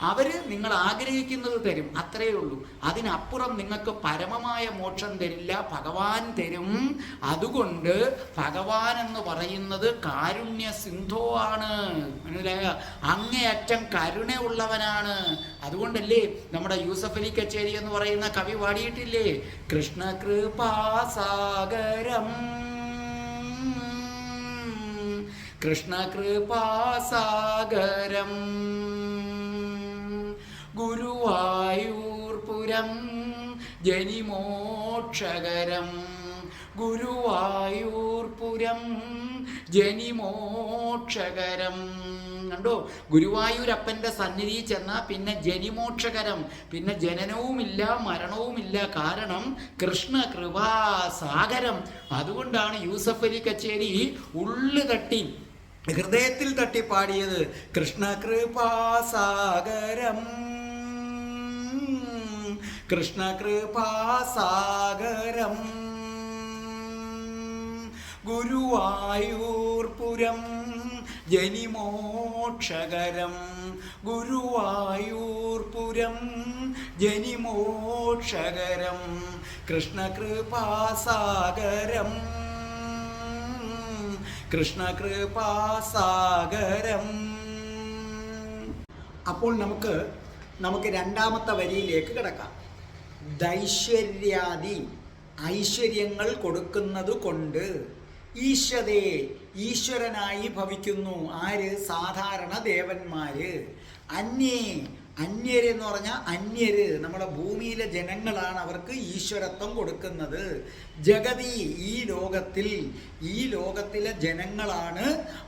അവര് നിങ്ങൾ ആഗ്രഹിക്കുന്നത് തരും, അത്രയേ ഉള്ളൂ. അതിനപ്പുറം നിങ്ങൾക്ക് പരമമായ മോക്ഷം തരില്ല, ഭഗവാൻ തരും. അതുകൊണ്ട് ഭഗവാൻ എന്ന് പറയുന്നത് കാരുണ്യ സിന്ധോ ആണ്. മനസ്സിലായ? അങ്ങേയറ്റം കരുണയുള്ളവനാണ്. അതുകൊണ്ടല്ലേ നമ്മുടെ യൂസഫ് അലി കച്ചേരി എന്ന് പറയുന്ന കവി പാടിയിട്ടില്ലേ, കൃഷ്ണ കൃപാസാഗരം, കൃഷ്ണ കൃപാസാഗരം, ഗുരുവായൂർപുരം ജനിമോക്ഷകരം, ഗുരുവായൂർപുരം ജനിമോക്ഷകരം. കണ്ടോ? ഗുരുവായൂരപ്പൻ്റെ സന്നിധി ചെന്നാൽ പിന്നെ ജനിമോക്ഷകരം, പിന്നെ ജനനവുമില്ല മരണവുമില്ല. കാരണം കൃഷ്ണ കൃപാസാഗരം. അതുകൊണ്ടാണ് യൂസഫ് അലി കച്ചേരി ഉള്ളു തട്ടി ഹൃദയത്തിൽ തട്ടി പാടിയത് കൃഷ്ണ കൃപാസാഗരം, കൃഷ്ണ കൃപാസാഗരം, ഗുരുവായൂർപുരം ജനിമോക്ഷകരം, ഗുരുവായൂർപുരം ജനിമോക്ഷകരം, കൃഷ്ണ കൃപാസാഗരം, കൃഷ്ണ കൃപാസാഗരം. അപ്പോൾ നമുക്ക് 2ാമത്തെ വരിയിലേക്ക് കിടക്കാം. ദൈശ്വര്യാദി ഐശ്വര്യങ്ങൾ കൊടുക്കുന്നത് കൊണ്ട് ഈശ്വരേ ഈശ്വരനായി ഭവിക്കുന്നു. ആര്? സാധാരണ ദേവന്മാര്. അന്യരെന്ന് പറഞ്ഞാൽ അന്യര്, നമ്മുടെ ഭൂമിയിലെ ജനങ്ങളാണ് അവർക്ക് ഈശ്വരത്വം കൊടുക്കുന്നത്. ജഗതി ഈ ലോകത്തിലെ ജനങ്ങളാണ്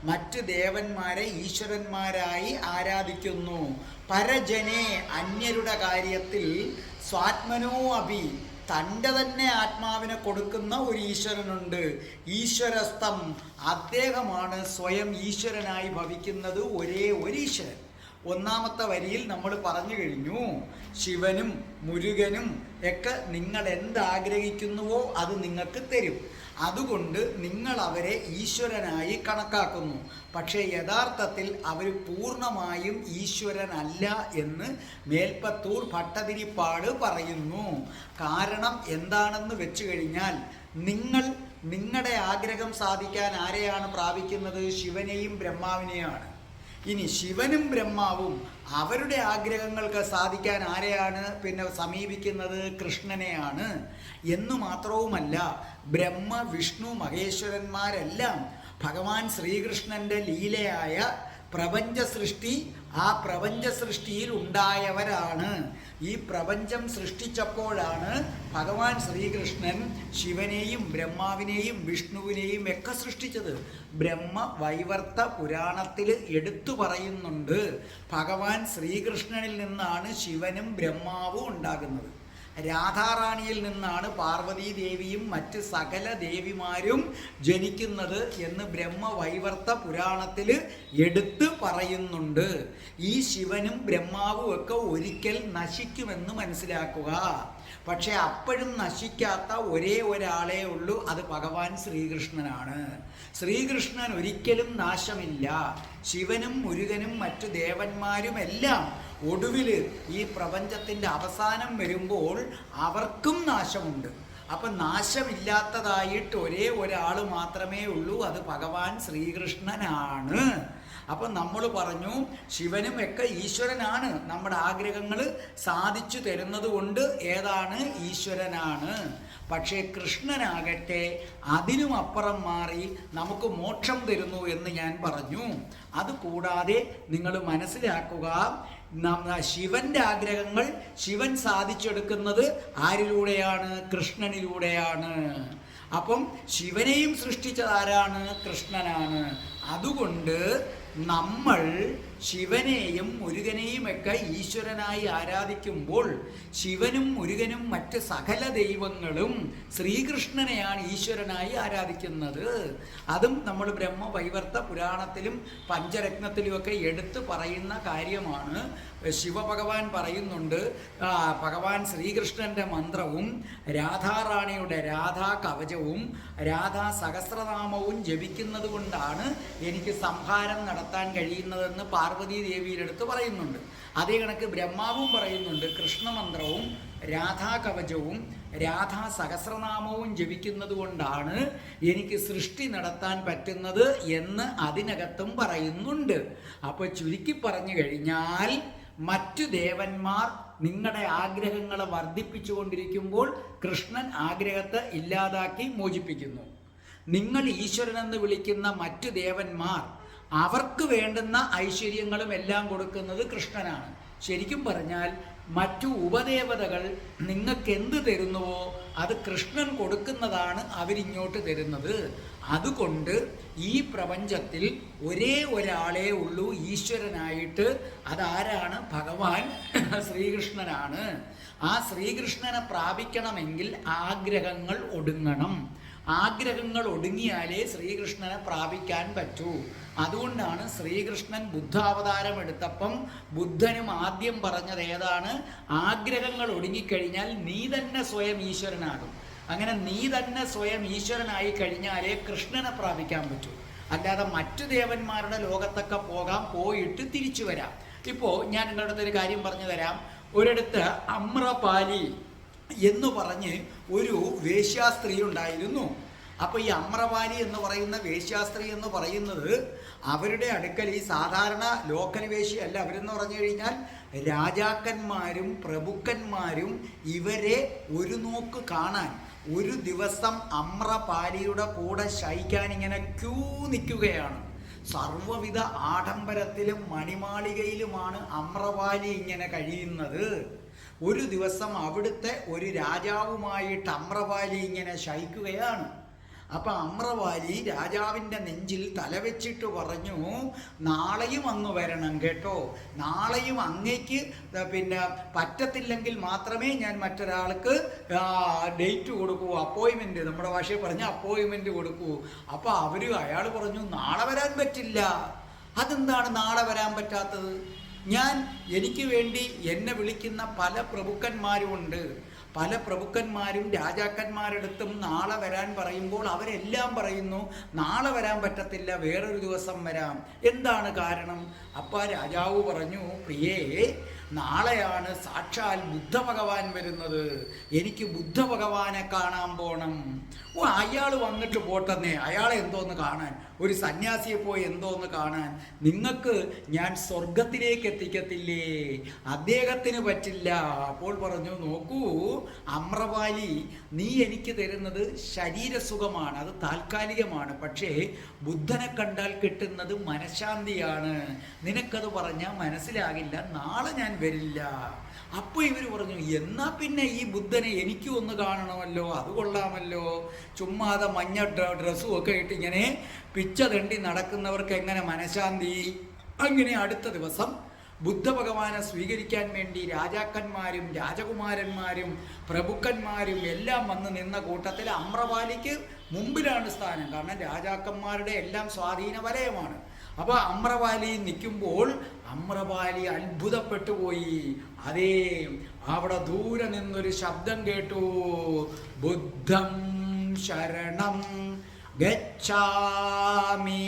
മറ്റ് ദേവന്മാരെ ഈശ്വരന്മാരായി ആരാധിക്കുന്നു. പരജനെ അന്യരുടെ കാര്യത്തിൽ സ്വാത്മനോ അഭി തൻ്റെ തന്നെ ആത്മാവിനെ കൊടുക്കുന്ന ഒരു ഈശ്വരനുണ്ട്. ഈശ്വരസ്തം, അദ്ദേഹമാണ് സ്വയം ഈശ്വരനായി ഭവിക്കുന്നത്. ഒരേ ഒരു ഈശ്വരൻ. 1ാമത്തെ വരിയിൽ നമ്മൾ പറഞ്ഞു കഴിഞ്ഞു, ശിവനും മുരുകനും ഒക്കെ നിങ്ങൾ എന്താഗ്രഹിക്കുന്നുവോ അത് നിങ്ങൾക്ക് തരും. അതുകൊണ്ട് നിങ്ങൾ അവരെ ഈശ്വരനായി കണക്കാക്കുന്നു. പക്ഷേ യഥാർത്ഥത്തിൽ അവർ പൂർണ്ണമായും ഈശ്വരനല്ല എന്ന് മേൽപ്പത്തൂർ ഭട്ടതിരിപ്പാട് പറയുന്നു. കാരണം എന്താണെന്ന് വെച്ചു കഴിഞ്ഞാൽ, നിങ്ങളുടെ ആഗ്രഹം സാധിക്കാൻ ആരെയാണ് പ്രാപിക്കുന്നത്? ശിവനെയും ബ്രഹ്മാവിനെയാണ്. ഇനി ശിവനും ബ്രഹ്മാവും അവരുടെ ആഗ്രഹങ്ങൾക്ക് സാധിക്കാൻ ആരെയാണ് പിന്നെ സമീപിക്കുന്നത്? കൃഷ്ണനെയാണ്. എന്നു മാത്രവുമല്ല, ബ്രഹ്മ വിഷ്ണു മഹേശ്വരന്മാരെല്ലാം ഭഗവാൻ ശ്രീകൃഷ്ണൻ്റെ ലീലയായ പ്രപഞ്ച സൃഷ്ടി, ആ പ്രപഞ്ച സൃഷ്ടിയിൽ ഉണ്ടായവരാണ്. ഈ പ്രപഞ്ചം സൃഷ്ടിച്ചപ്പോഴാണ് ഭഗവാൻ ശ്രീകൃഷ്ണൻ ശിവനെയും ബ്രഹ്മാവിനെയും വിഷ്ണുവിനെയും ഒക്കെ സൃഷ്ടിച്ചത്. ബ്രഹ്മ വൈവർത്ത പുരാണത്തിൽ എടുത്തു പറയുന്നുണ്ട്, ഭഗവാൻ ശ്രീകൃഷ്ണനിൽ നിന്നാണ് ശിവനും ബ്രഹ്മാവും ഉണ്ടാകുന്നത്. രാധാറാണിയിൽ നിന്നാണ് പാർവതീ ദേവിയും മറ്റ് സകല ദേവിമാരും ജനിക്കുന്നത് എന്ന് ബ്രഹ്മവൈവർത്ത പുരാണത്തിൽ എടുത്ത് പറയുന്നുണ്ട്. ഈ ശിവനും ബ്രഹ്മാവും ഒക്കെ ഒരിക്കൽ നശിക്കുമെന്ന് മനസ്സിലാക്കുക. പക്ഷെ അപ്പോഴും നശിക്കാത്ത ഒരേ ഒരാളേ ഉള്ളൂ, അത് ഭഗവാൻ ശ്രീകൃഷ്ണനാണ്. ശ്രീകൃഷ്ണൻ ഒരിക്കലും നാശമില്ല. ശിവനും മുരുകനും മറ്റു ദേവന്മാരും എല്ലാം ഒടുവിൽ ഈ പ്രപഞ്ചത്തിൻ്റെ അവസാനം വരുമ്പോൾ അവർക്കും നാശമുണ്ട്. അപ്പം നാശമില്ലാത്തതായിട്ട് ഒരേ ഒരാൾ മാത്രമേ ഉള്ളൂ, അത് ഭഗവാൻ ശ്രീകൃഷ്ണനാണ്. അപ്പം നമ്മൾ പറഞ്ഞു ശിവനും ഒക്കെ ഈശ്വരനാണ്, നമ്മുടെ ആഗ്രഹങ്ങൾ സാധിച്ചു തരുന്നത് കൊണ്ട് ഏതാണ് ഈശ്വരനാണ്. പക്ഷേ കൃഷ്ണനാകട്ടെ അതിനും അപ്പുറം മാറി നമുക്ക് മോക്ഷം തരുന്നു എന്ന് ഞാൻ പറഞ്ഞു. അതുകൂടാതെ നിങ്ങൾ മനസ്സിലാക്കുക, ശിവന്റെ ആഗ്രഹങ്ങൾ ശിവൻ സാധിച്ചെടുക്കുന്നത് ആരിലൂടെയാണ്? കൃഷ്ണനിലൂടെയാണ്. അപ്പം ശിവനെയും സൃഷ്ടിച്ചത് ആരാണ്? കൃഷ്ണനാണ്. അതുകൊണ്ട് നമ്മൾ ശിവനെയും മുരുകനെയും ഒക്കെ ഈശ്വരനായി ആരാധിക്കുമ്പോൾ ശിവനും മുരുകനും മറ്റ് സകല ദൈവങ്ങളും ശ്രീകൃഷ്ണനെയാണ് ഈശ്വരനായി ആരാധിക്കുന്നത്. അതും നമ്മൾ ബ്രഹ്മവൈവർത്ത പുരാണത്തിലും പഞ്ചരത്നത്തിലുമൊക്കെ എടുത്തു പറയുന്ന കാര്യമാണ്. ശിവഭഗവാൻ പറയുന്നുണ്ട്, ഭഗവാൻ ശ്രീകൃഷ്ണന്റെ മന്ത്രവും രാധാറാണിയുടെ രാധാ കവചവും രാധാ സഹസ്രനാമവും ജപിക്കുന്നത് കൊണ്ടാണ് എനിക്ക് സംഹാരം നടത്താൻ കഴിയുന്നതെന്ന് പാർവതീ ദേവിയുടെ അടുത്ത് പറയുന്നുണ്ട്. അതേ കണക്ക് ബ്രഹ്മാവും പറയുന്നുണ്ട്, കൃഷ്ണമന്ത്രവും രാധാ കവചവും രാധാ സഹസ്രനാമവും ജപിക്കുന്നത് കൊണ്ടാണ് എനിക്ക് സൃഷ്ടി നടത്താൻ പറ്റുന്നത് എന്ന് അതിനകത്തും പറയുന്നുണ്ട്. അപ്പോൾ ചുരുക്കി പറഞ്ഞു കഴിഞ്ഞാൽ മറ്റു ദേവന്മാർ നിങ്ങളുടെ ആഗ്രഹങ്ങളെ വർദ്ധിപ്പിച്ചുകൊണ്ടിരിക്കുമ്പോൾ കൃഷ്ണൻ ആഗ്രഹത്തെ ഇല്ലാതാക്കി മോചിപ്പിക്കുന്നു. നിങ്ങൾ ഈശ്വരനെന്ന് വിളിക്കുന്ന മറ്റു ദേവന്മാർ അവർക്ക് വേണ്ടുന്ന ഐശ്വര്യങ്ങളും എല്ലാം കൊടുക്കുന്നത് കൃഷ്ണനാണ്. ശരിക്കും പറഞ്ഞാൽ മറ്റു ഉപദേവതകൾ നിങ്ങൾക്ക് എന്ത് തരുന്നുവോ അത് കൃഷ്ണൻ കൊടുക്കുന്നതാണ് അവരിങ്ങോട്ട് തരുന്നത്. അതുകൊണ്ട് ഈ പ്രപഞ്ചത്തിൽ ഒരേ ഒരാളേ ഉള്ളൂ ഈശ്വരനായിട്ട്, അതാരാണ്? ഭഗവാൻ ശ്രീകൃഷ്ണനാണ്. ആ ശ്രീകൃഷ്ണനെ പ്രാപിക്കണമെങ്കിൽ ആഗ്രഹങ്ങൾ ഒടുങ്ങണം. ആഗ്രഹങ്ങൾ ഒടുങ്ങിയാലേ ശ്രീകൃഷ്ണനെ പ്രാപിക്കാൻ പറ്റൂ. അതുകൊണ്ടാണ് ശ്രീകൃഷ്ണൻ ബുദ്ധാവതാരം എടുത്തപ്പം ബുദ്ധനും ആദ്യം പറഞ്ഞത് ഏതാണ്? ആഗ്രഹങ്ങൾ ഒടുങ്ങിക്കഴിഞ്ഞാൽ നീ തന്നെ സ്വയം ഈശ്വരനാകും. അങ്ങനെ നീ തന്നെ സ്വയം ഈശ്വരനായി കഴിഞ്ഞാലേ കൃഷ്ണനെ പ്രാപിക്കാൻ പറ്റൂ. അല്ലാതെ മറ്റു ദേവന്മാരുടെ ലോകത്തൊക്കെ പോയിട്ട് തിരിച്ചു വരാം. ഇപ്പോൾ ഞാൻ നിങ്ങളുടെ അടുത്തൊരു കാര്യം പറഞ്ഞു തരാം. ഒരിടത്ത് അമ്രപാലി എന്ന് പറഞ്ഞ് ഒരു വേശ്യാസ്ത്രീ ഉണ്ടായിരുന്നു. അപ്പോൾ ഈ അമ്രപാലി എന്ന് പറയുന്ന വേശ്യാസ്ത്രീ എന്ന് പറയുന്നത് അവരുടെ അടുക്കൽ ഈ സാധാരണ ലോക്കൽ വേശ്യയല്ല. അവരെന്ന് പറഞ്ഞു കഴിഞ്ഞാൽ രാജാക്കന്മാരും പ്രഭുക്കന്മാരും ഇവരെ ഒരു നോക്ക് കാണാൻ ഒരു ദിവസം അമ്രപാലിയുടെ കൂടെ ശയിക്കാൻ ഇങ്ങനെ ക്യൂ നിൽക്കുകയാണ്. സർവ്വവിധ ആഡംബരത്തിലും മണിമാളികയിലുമാണ് അമ്രപാലി ഇങ്ങനെ കഴിയുന്നത്. ഒരു ദിവസം അവിടുത്തെ ഒരു രാജാവുമായിട്ട് അമ്രപാലി ഇങ്ങനെ ശയിക്കുകയാണ്. അപ്പം അമ്രപാലി രാജാവിൻ്റെ നെഞ്ചിൽ തലവെച്ചിട്ട് പറഞ്ഞു, നാളെയും അങ്ങ് വരണം കേട്ടോ, നാളെയും അങ്ങേക്ക് പിന്നെ പറ്റത്തില്ലെങ്കിൽ മാത്രമേ ഞാൻ മറ്റൊരാൾക്ക് ഡേറ്റ് കൊടുക്കൂ, അപ്പോയിൻമെൻറ്റ്, നമ്മുടെ ഭാഷയിൽ പറഞ്ഞ അപ്പോയിൻമെൻറ്റ് കൊടുക്കൂ. അപ്പോൾ അയാൾ പറഞ്ഞു നാളെ വരാൻ പറ്റില്ല. അതെന്താണ് നാളെ വരാൻ പറ്റാത്തത്? എനിക്ക് വേണ്ടി എന്നെ വിളിക്കുന്ന പല പ്രഭുക്കന്മാരുമുണ്ട്. പല പ്രഭുക്കന്മാരും രാജാക്കന്മാരെടുത്തും നാളെ വരാൻ പറയുമ്പോൾ അവരെല്ലാം പറയുന്നു നാളെ വരാൻ പറ്റത്തില്ല, വേറൊരു ദിവസം വരാം. എന്താണ് കാരണം? അപ്പോൾ രാജാവ് പറഞ്ഞു, പ്രിയേ, നാളെയാണ് സാക്ഷാൽ ബുദ്ധഭഗവാൻ വരുന്നത്, എനിക്ക് ബുദ്ധഭഗവാനെ കാണാൻ പോണം. അയാൾ വന്നിട്ട് പോട്ടെന്നേ, അയാളെ എന്തോന്ന് കാണാൻ, ഒരു സന്യാസിയെ പോയി എന്തോന്ന് കാണാൻ, നിങ്ങൾക്ക് ഞാൻ സ്വർഗത്തിലേക്ക് എത്തിക്കത്തില്ലേ, അദ്ദേഹത്തിന് പറ്റില്ല. അപ്പോൾ പറഞ്ഞു, നോക്കൂ അമ്രപാലി, നീ എനിക്ക് തരുന്നത് ശരീരസുഖമാണ്, അത് താൽക്കാലികമാണ്. പക്ഷേ ബുദ്ധനെ കണ്ടാൽ കിട്ടുന്നത് മനഃശാന്തിയാണ്. നിനക്കത് പറഞ്ഞാൽ മനസ്സിലാകില്ല, നാളെ ഞാൻ വരില്ല. അപ്പോൾ ഇവർ പറഞ്ഞു, എന്നാൽ പിന്നെ ഈ ബുദ്ധനെ എനിക്കും ഒന്ന് കാണണമല്ലോ, അത് കൊള്ളാമല്ലോ. ചുമ്മാതെ മഞ്ഞ ഡ്രസ്സും ഒക്കെ ഇട്ട് ഇങ്ങനെ പിച്ച തെണ്ടി നടക്കുന്നവർക്ക് എങ്ങനെ മനഃശാന്തി? അങ്ങനെ അടുത്ത ദിവസം ബുദ്ധഭഗവാനെ സ്വീകരിക്കാൻ വേണ്ടി രാജാക്കന്മാരും രാജകുമാരന്മാരും പ്രഭുക്കന്മാരും എല്ലാം വന്ന് നിന്ന കൂട്ടത്തിൽ അമ്രപാലിക്ക് മുമ്പിലാണ് സ്ഥാനം. കാരണം രാജാക്കന്മാരുടെ എല്ലാം സ്വാധീന വലയമാണ്. അപ്പോൾ അമ്രപാലി നിൽക്കുമ്പോൾ അമ്രപാലി അത്ഭുതപ്പെട്ടു പോയി. അതേ, അവിടെ ദൂരെ നിന്നൊരു ശബ്ദം കേട്ടു, ബുദ്ധം ശരണം ഗച്ഛാമി,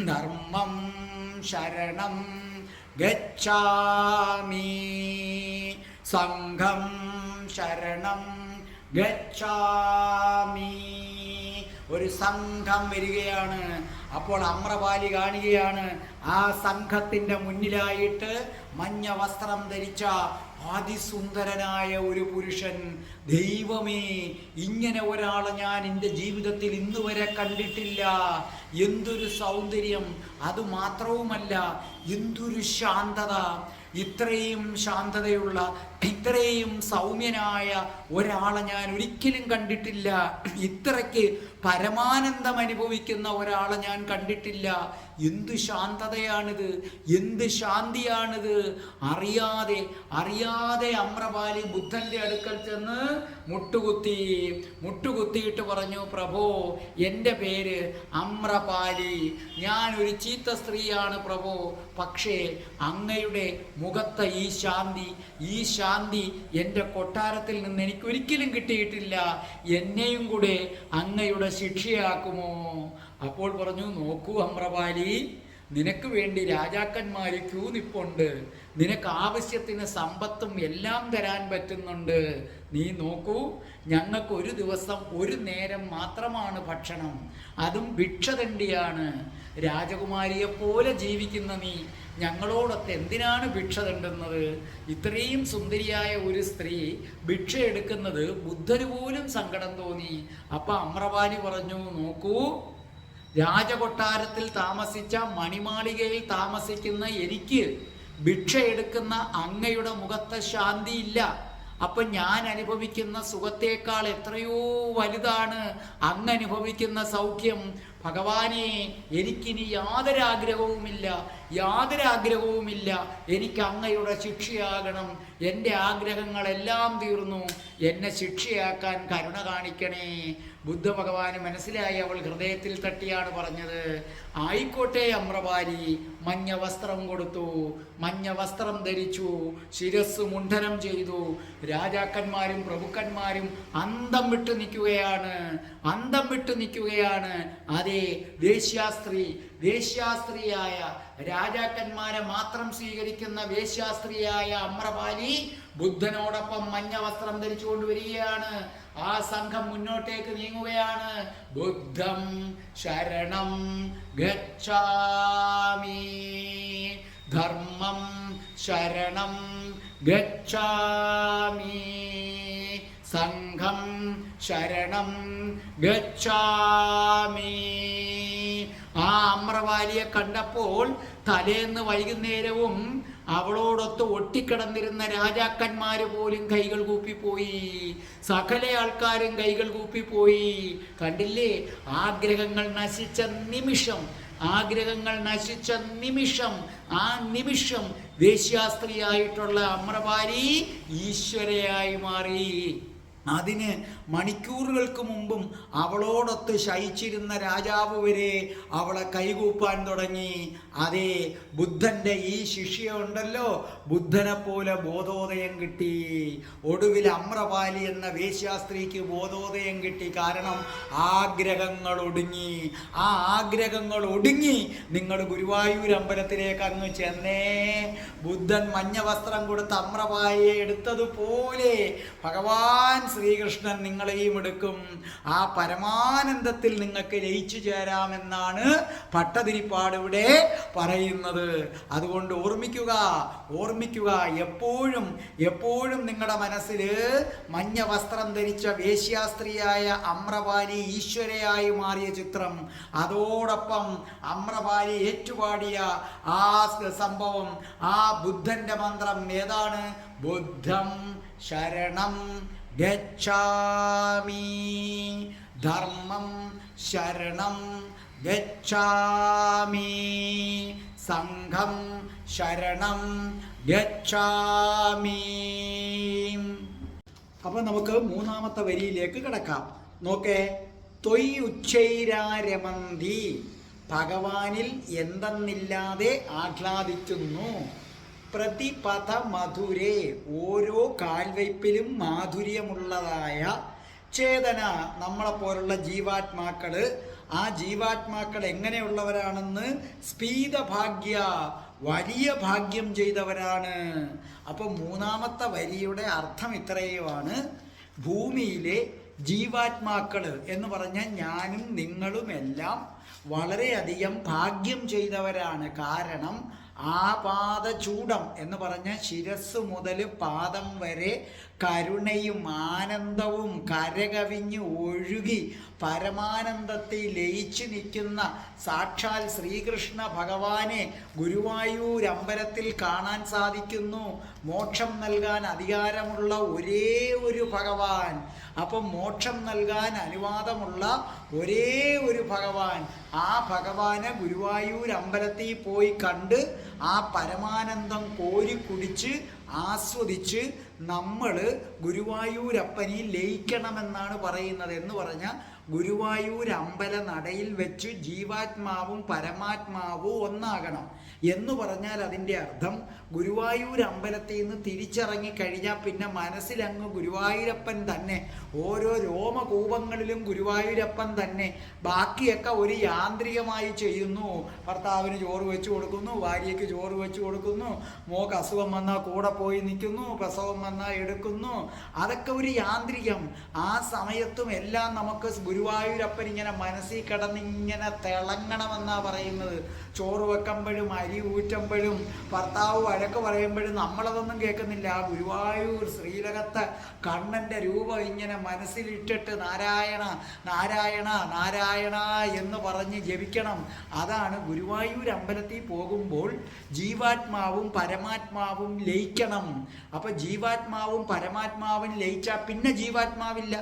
ധർമ്മം ശരണം ഗച്ഛാമി, സംഘം ശരണം ഗച്ഛാമി. ഒരു സംഘം വരികയാണ്. അപ്പോൾ അമ്രപാലി കാണുകയാണ്, ആ സംഘത്തിൻ്റെ മുന്നിലായിട്ട് മഞ്ഞ വസ്ത്രം ധരിച്ച അതിസുന്ദരനായ ഒരു പുരുഷൻ. ദൈവമേ, ഇങ്ങനെ ഒരാളെ ഞാൻ എൻ്റെ ജീവിതത്തിൽ ഇന്ന് വരെ കണ്ടിട്ടില്ല. എന്തൊരു സൗന്ദര്യം! അതുമാത്രവുമല്ല, എന്തൊരു ശാന്തത! ഇത്രയും ശാന്തതയുള്ള, ഇത്രയും സൗമ്യനായ ഒരാളെ ഞാൻ ഒരിക്കലും കണ്ടിട്ടില്ല. ഇത്രയ്ക്ക് പരമാനന്ദം അനുഭവിക്കുന്ന ഒരാളെ ഞാൻ കണ്ടിട്ടില്ല. എന്ത് ശാന്തതയാണിത്, എന്ത് ശാന്തിയാണിത്! അറിയാതെ അമ്രപാലി ബുദ്ധന്റെ അടുക്കൽ ചെന്ന് മുട്ടുകുത്തിയിട്ട് പറഞ്ഞു, പ്രഭോ, എൻ്റെ പേര് അമ്രപാലി, ഞാൻ ഒരു ചീത്ത സ്ത്രീയാണ് പ്രഭോ. പക്ഷേ അങ്ങയുടെ മുഖത്തെ ഈ ശാന്തി എൻ്റെ കൊട്ടാരത്തിൽ നിന്ന് എനിക്കൊരിക്കലും കിട്ടിയിട്ടില്ല. എന്നെയും കൂടെ അങ്ങയുടെ ശിക്ഷയാക്കുമോ? അപ്പോൾ പറഞ്ഞു, നോക്കൂ അമ്രപാലി, നിനക്ക് വേണ്ടി രാജാക്കന്മാർ ക്യൂ നിപ്പുണ്ട്. നിനക്ക് ആവശ്യത്തിന് സമ്പത്തും എല്ലാം തരാൻ പറ്റുന്നുണ്ട്. നീ നോക്കൂ, ഞങ്ങൾക്ക് ഒരു ദിവസം ഒരു നേരം മാത്രമാണ് ഭക്ഷണം, അതും ഭിക്ഷതണ്ടിയാണ്. രാജകുമാരിയെപ്പോലെ ജീവിക്കുന്ന നീ ഞങ്ങളോടൊത്ത് എന്തിനാണ് ഭിക്ഷ തണ്ടുന്നത്? ഇത്രയും സുന്ദരിയായ ഒരു സ്ത്രീ ഭിക്ഷ എടുക്കുന്നത് ബുദ്ധന് പോലും സങ്കടം തോന്നി. അപ്പം അമ്രപാലി പറഞ്ഞു, നോക്കൂ, രാജകൊട്ടാരത്തിൽ താമസിച്ച മണിമാളികയിൽ താമസിക്കുന്ന എനിക്ക് ഭിക്ഷ എടുക്കുന്ന അങ്ങയുടെ മുഖത്തെ ശാന്തിയില്ല. അപ്പം ഞാൻ അനുഭവിക്കുന്ന സുഖത്തേക്കാൾ എത്രയോ വലുതാണ് അങ്ങ് അനുഭവിക്കുന്ന സൗഖ്യം. ഭഗവാനെ, എനിക്കിനി യാതൊരാഗ്രഹവുമില്ല. എനിക്ക് അങ്ങയുടെ ശിക്ഷയാകണം. എൻ്റെ ആഗ്രഹങ്ങളെല്ലാം തീർന്നു. എന്നെ ശിക്ഷയാക്കാൻ കരുണ കാണിക്കണേ. ബുദ്ധ ഭഗവാന് മനസ്സിലായി. അവൾ ഹൃദയത്തിൽ തട്ടിയാണ് പറഞ്ഞത്, ആയിക്കോട്ടെ അമ്രപാലി. മഞ്ഞ വസ്ത്രം കൊടുത്തു, മഞ്ഞ വസ്ത്രം ധരിച്ചു, ശിരസ് മുണ്ഡനം ചെയ്തു. രാജാക്കന്മാരും പ്രഭുക്കന്മാരും അന്തം വിട്ടു നിൽക്കുകയാണ്. അതേ, വേശ്യാസ്ത്രീയായ രാജാക്കന്മാരെ മാത്രം സ്വീകരിക്കുന്ന വേശ്യാസ്ത്രീയായ അമ്രപാലി ബുദ്ധനോടൊപ്പം മഞ്ഞ വസ്ത്രം ധരിച്ചുകൊണ്ട് വരികയാണ്. ആ സംഘം മുന്നോട്ടേക്ക് നീങ്ങുകയാണ്. ബുദ്ധം ശരണം ഗച്ഛാമി, ധർമ്മം ശരണം ഗച്ഛാമി, സംഘം ശരണം ഗച്ഛാമി. ആ അമ്രപാലിയെ കണ്ടപ്പോൾ തലേന്ന് വൈകുന്നേരവും അവളോടൊത്ത് ഒട്ടിക്കിടന്നിരുന്ന രാജാക്കന്മാര് പോലും കൈകൾ കൂപ്പിപ്പോയി. സകല ആൾക്കാരും കൈകൾ കൂപ്പിപ്പോയി. കണ്ടില്ലേ, ആഗ്രഹങ്ങൾ നശിച്ച നിമിഷം, ആ നിമിഷം വേശ്യാസ്ത്രീയായിട്ടുള്ള അമ്രപാലി ഈശ്വരയായി മാറി. അതിന് മണിക്കൂറുകൾക്ക് മുമ്പും അവളോടൊത്ത് ശയിച്ചിരുന്ന രാജാവ് വരെ അവളെ കൈകൂപ്പാൻ തുടങ്ങി. അതെ, ബുദ്ധൻ്റെ ഈ ശിഷ്യയുണ്ടല്ലോ, ബുദ്ധനെ പോലെ ബോധോദയം കിട്ടി. ഒടുവിൽ അമ്രപാലി എന്ന വേശ്യാസ്ത്രീക്ക് ബോധോദയം കിട്ടി. കാരണം ആഗ്രഹങ്ങൾ ഒടുങ്ങി. നിങ്ങൾ ഗുരുവായൂർ അമ്പലത്തിലേക്ക് അങ്ങ് ചെന്നേ. ബുദ്ധൻ മഞ്ഞ വസ്ത്രം കൊടുത്ത് അമ്രപാലിയെ എടുത്തതുപോലെ ഭഗവാൻ ശ്രീകൃഷ്ണൻ നിങ്ങളെയും എടുക്കും. ആ പരമാനന്ദത്തിൽ നിങ്ങൾക്ക് ലയിച്ചു ചേരാമെന്നാണ് ഭട്ടതിരിപ്പാട് ഇവിടെ പറയുന്നത്. അതുകൊണ്ട് ഓർമ്മിക്കുക, എപ്പോഴും നിങ്ങളുടെ മനസ്സിൽ മഞ്ഞ വസ്ത്രം ധരിച്ച വേശ്യാസ്ത്രീയായ അമ്രപാലി ഈശ്വരയായി മാറിയ ചിത്രം, അതോടൊപ്പം അമ്രപാലി ഏറ്റുപാടിയ ആ സംഭവം, ആ ബുദ്ധന്റെ മന്ത്രം ഏതാണ്? ബുദ്ധം ശരണം ഗച്ഛാമി, ധർമ്മം ശരണം ഗച്ഛാമി, സംഘം ശരണം ഗച്ഛാമി. അപ്പൊ നമുക്ക് മൂന്നാമത്തെ വരിയിലേക്ക് കിടക്കാം. നോക്കേ, ത്വയ് ഉച്ചൈരാരമന്തി, ഭഗവാനിൽ എന്തെന്നില്ലാതെ ആഹ്ലാദിക്കുന്നു. പ്രതിപഥ മധുരേ, ഓരോ കാൽവയ്പിലും മാധുര്യമുള്ളതായ ചേതന, നമ്മളെപ്പോലുള്ള ജീവാത്മാക്കള്. ആ ജീവാത്മാക്കൾ എങ്ങനെയുള്ളവരാണെന്ന് സ്പീതഭാഗ്യ, വലിയ ഭാഗ്യം ചെയ്തവരാണ്. അപ്പൊ മൂന്നാമത്തെ വരിയുടെ അർത്ഥം ഇത്രയുമാണ്. ഭൂമിയിലെ ജീവാത്മാക്കള് എന്ന് പറഞ്ഞാൽ ഞാനും നിങ്ങളുമെല്ലാം വളരെയധികം ഭാഗ്യം ചെയ്തവരാണ്. കാരണം ആപാദചൂഡം എന്ന് പറഞ്ഞ ശിരസ് മുതൽ പാദം വരെ കരുണയും ആനന്ദവും കരകവിഞ്ഞ് ഒഴുകി പരമാനന്ദത്തിൽ ലയിച്ചു നിൽക്കുന്ന സാക്ഷാൽ ശ്രീകൃഷ്ണ ഭഗവാനെ ഗുരുവായൂർ അമ്പലത്തിൽ കാണാൻ സാധിക്കുന്നു. മോക്ഷം നൽകാൻ അധികാരമുള്ള ഒരേ ഒരു ഭഗവാൻ. അപ്പം മോക്ഷം നൽകാൻ അനുവാദമുള്ള ഒരേ ഒരു ഭഗവാൻ. ആ ഭഗവാനെ ഗുരുവായൂർ അമ്പലത്തിൽ പോയി കണ്ട് ആ പരമാനന്ദം കോരി കുടിച്ച് ആസ്വദിച്ച് നമ്മൾ ഗുരുവായൂരപ്പനിൽ ലയിക്കണമെന്നാണ് പറയുന്നത്. എന്ന് പറഞ്ഞാൽ ഗുരുവായൂർ അമ്പല നടയിൽ വെച്ച് ജീവാത്മാവും പരമാത്മാവും ഒന്നാകണം എന്ന് പറഞ്ഞാൽ അതിൻ്റെ അർത്ഥം ഗുരുവായൂർ അമ്പലത്തിൽ നിന്ന് തിരിച്ചിറങ്ങി കഴിഞ്ഞാൽ പിന്നെ മനസ്സിലങ്ങ് ഗുരുവായൂരപ്പൻ തന്നെ, ഓരോ രോമകൂപങ്ങളിലും ഗുരുവായൂരപ്പൻ തന്നെ. ബാക്കിയൊക്കെ ഒരു യാന്ത്രികമായി ചെയ്യുന്നു. ഭർത്താവിന് ചോറ് വെച്ച് കൊടുക്കുന്നു, ഭാര്യയ്ക്ക് ചോറ് വെച്ച് കൊടുക്കുന്നു, മോക്ക് അസുഖം വന്നാൽ കൂടെ പോയി നിൽക്കുന്നു, പ്രസവം വന്നാൽ എടുക്കുന്നു. അതൊക്കെ ഒരു യാന്ത്രികം. ആ സമയത്തും എല്ലാം നമുക്ക് ഗുരുവായൂരപ്പൻ ഇങ്ങനെ മനസ്സിൽ കിടന്നിങ്ങനെ തിളങ്ങണമെന്നാണ് പറയുന്നത്. ചോറ് വെക്കുമ്പോഴും അരി ഊറ്റുമ്പോഴും ഭർത്താവ് വഴക്ക് പറയുമ്പോഴും നമ്മളതൊന്നും കേൾക്കുന്നില്ല. ആ ഗുരുവായൂർ ശ്രീലകത്തെ കണ്ണൻ്റെ രൂപം ഇങ്ങനെ മനസ്സിലിട്ടിട്ട് നാരായണ നാരായണ നാരായണ എന്ന് പറഞ്ഞ് ജപിക്കണം. അതാണ് ഗുരുവായൂർ അമ്പലത്തിൽ പോകുമ്പോൾ ജീവാത്മാവും പരമാത്മാവും ലയിക്കണം. അപ്പൊ ജീവാത്മാവും പരമാത്മാവും ലയിച്ചാൽ പിന്നെ ജീവാത്മാവില്ല.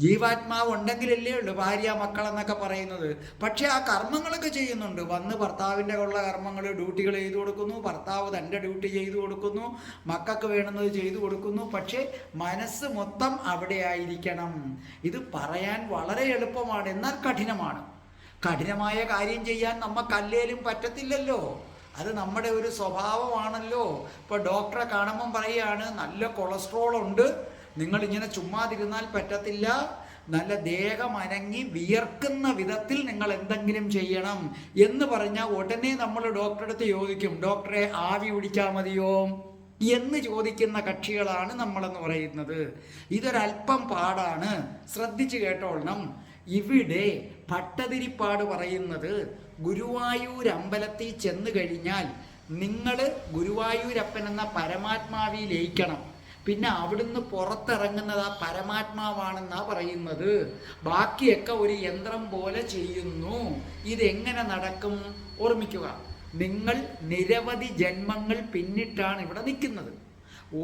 ജീവാത്മാവ് ഉണ്ടെങ്കിലല്ലേ ഉള്ളൂ ഭാര്യ മക്കളെന്നൊക്കെ പറയുന്നത്. പക്ഷെ ആ കർമ്മങ്ങളൊക്കെ ചെയ്യുന്നുണ്ട്. വന്ന് ഭർത്താവിൻ്റെ ഉള്ള കർമ്മങ്ങൾ ഡ്യൂട്ടികൾ ചെയ്തു കൊടുക്കുന്നു, ഭർത്താവ് തൻ്റെ ഡ്യൂട്ടി ചെയ്തു കൊടുക്കുന്നു, മക്കൾക്ക് വേണ്ടുന്നത് ചെയ്തു കൊടുക്കുന്നു. പക്ഷേ മനസ്സ് മൊത്തം അവിടെ ആയിരിക്കണം. ഇത് പറയാൻ വളരെ എളുപ്പമാണ്, എന്നാൽ കഠിനമാണ്. കഠിനമായ കാര്യം ചെയ്യാൻ നമുക്കല്ലേലും പറ്റത്തില്ലല്ലോ. അത് നമ്മുടെ ഒരു സ്വഭാവമാണല്ലോ. ഇപ്പോൾ ഡോക്ടറെ കാണുമ്പം പറയുകയാണ് നല്ല കൊളസ്ട്രോൾ ഉണ്ട്, നിങ്ങളിങ്ങനെ ചുമ്മാതിരുന്നാൽ പറ്റത്തില്ല, നല്ല ദേഹം അനങ്ങി വിയർക്കുന്ന വിധത്തിൽ നിങ്ങൾ എന്തെങ്കിലും ചെയ്യണം എന്ന് പറഞ്ഞാൽ ഉടനെ നമ്മൾ ഡോക്ടറെ അടുത്ത് ചോദിക്കും, ഡോക്ടറെ ആവി പിടിച്ചാൽ മതിയോ എന്ന് ചോദിക്കുന്ന കക്ഷികളാണ് നമ്മളെന്ന് പറയുന്നത്. ഇതൊരല്പം പാടാണ്, ശ്രദ്ധിച്ചു കേട്ടോളണം. ഇവിടെ ഭട്ടതിരിപ്പാട് പറയുന്നത് ഗുരുവായൂർ അമ്പലത്തിൽ ചെന്ന് കഴിഞ്ഞാൽ നിങ്ങൾ ഗുരുവായൂരപ്പൻ എന്ന പരമാത്മാവിൽ ലയിക്കണം. പിന്നെ അവിടുന്ന് പുറത്തിറങ്ങുന്നത് ആ പരമാത്മാവാണെന്നാണ് പറയുന്നത്. ബാക്കിയൊക്കെ ഒരു യന്ത്രം പോലെ ചെയ്യുന്നു. ഇതെങ്ങനെ നടക്കും? ഓർമ്മിക്കുക, നിങ്ങൾ നിരവധി ജന്മങ്ങൾ പിന്നിട്ടാണ് ഇവിടെ നിൽക്കുന്നത്.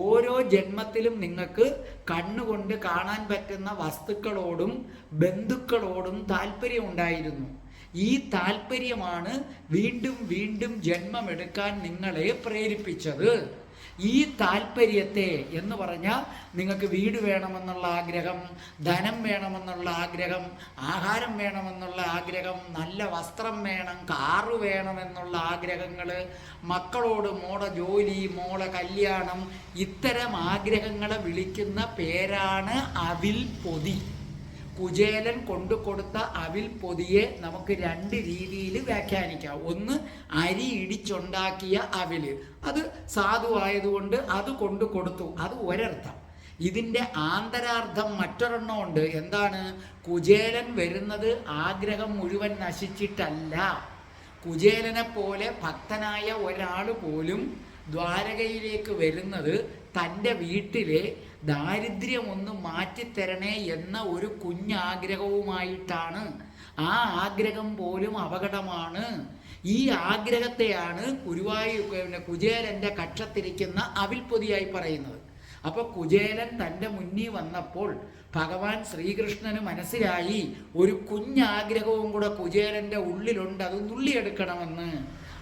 ഓരോ ജന്മത്തിലും നിങ്ങൾക്ക് കണ്ണുകൊണ്ട് കാണാൻ പറ്റുന്ന വസ്തുക്കളോടും ബന്ധുക്കളോടും താല്പര്യം ഉണ്ടായിരുന്നു. ഈ താല്പര്യമാണ് വീണ്ടും വീണ്ടും ജന്മമെടുക്കാൻ നിങ്ങളെ പ്രേരിപ്പിച്ചത്. ഈ താല്പര്യത്തെ എന്ന് പറഞ്ഞാൽ നിങ്ങൾക്ക് വീട് വേണമെന്നുള്ള ആഗ്രഹം, ധനം വേണമെന്നുള്ള ആഗ്രഹം, ആഹാരം വേണമെന്നുള്ള ആഗ്രഹം, നല്ല വസ്ത്രം വേണം, കാറ് വേണമെന്നുള്ള ആഗ്രഹങ്ങൾ, മക്കളോട് മോളെ ജോലി, മോളെ കല്യാണം, ഇത്തരം ആഗ്രഹങ്ങളെ വിളിക്കുന്ന പേരാണ് അവിൽ പൊതി. കുചേലൻ കൊണ്ടു കൊടുത്ത അവിൽ പൊതിയെ നമുക്ക് രണ്ട് രീതിയിൽ വ്യാഖ്യാനിക്കാം. ഒന്ന്, അരി ഇടിച്ചുണ്ടാക്കിയ അവില്, അത് സാധുവായതുകൊണ്ട് അത് കൊണ്ടു കൊടുത്തു, അത് ഒരർത്ഥം. ഇതിൻ്റെ ആന്തരാർത്ഥം മറ്റൊരെണ്ണമുണ്ട്. എന്താണ്? കുചേലൻ വരുന്നത് ആഗ്രഹം മുഴുവൻ നശിച്ചിട്ടല്ല. കുചേലനെ പോലെ ഭക്തനായ ഒരാൾ പോലും ദ്വാരകയിലേക്ക് വരുന്നത് തൻ്റെ വീട്ടിലെ ദാരിദ്ര്യമൊന്ന് മാറ്റിത്തരണേ എന്ന ഒരു കുഞ്ഞാഗ്രഹവുമായിട്ടാണ്. ആ ആഗ്രഹം പോലും അപകടമാണ്. ഈ ആഗ്രഹത്തെയാണ് കുചേലൻ്റെ കക്ഷത്തിരിക്കുന്ന അവിൽപ്പൊതിയായി പറയുന്നത്. അപ്പോൾ കുചേലൻ തൻ്റെ മുന്നിൽ വന്നപ്പോൾ ഭഗവാൻ ശ്രീകൃഷ്ണന് മനസ്സിലായി ഒരു കുഞ്ഞാഗ്രഹവും കൂടെ കുചേലൻ്റെ ഉള്ളിലുണ്ട്, അത് നുള്ളിയെടുക്കണമെന്ന്.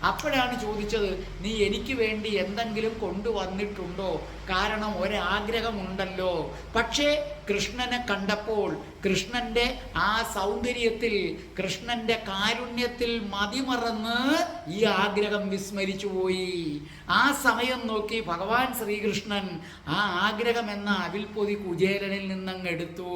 അപ്പോഴാണ് ചോദിച്ചത്, നീ എനിക്ക് വേണ്ടി എന്തെങ്കിലും കൊണ്ടുവന്നിട്ടുണ്ടോ? കാരണം ഒരാഗ്രഹമുണ്ടല്ലോ. പക്ഷേ കൃഷ്ണനെ കണ്ടപ്പോൾ കൃഷ്ണൻ്റെ ആ സൗന്ദര്യത്തിൽ, കൃഷ്ണൻ്റെ കാരുണ്യത്തിൽ മതിമറന്ന് ഈ ആഗ്രഹം വിസ്മരിച്ചു പോയി. ആ സമയം നോക്കി ഭഗവാൻ ശ്രീകൃഷ്ണൻ ആ ആഗ്രഹം എന്ന അവിൽപ്പൊതി കുചേലനിൽ നിന്നങ്ങ് എടുത്തു.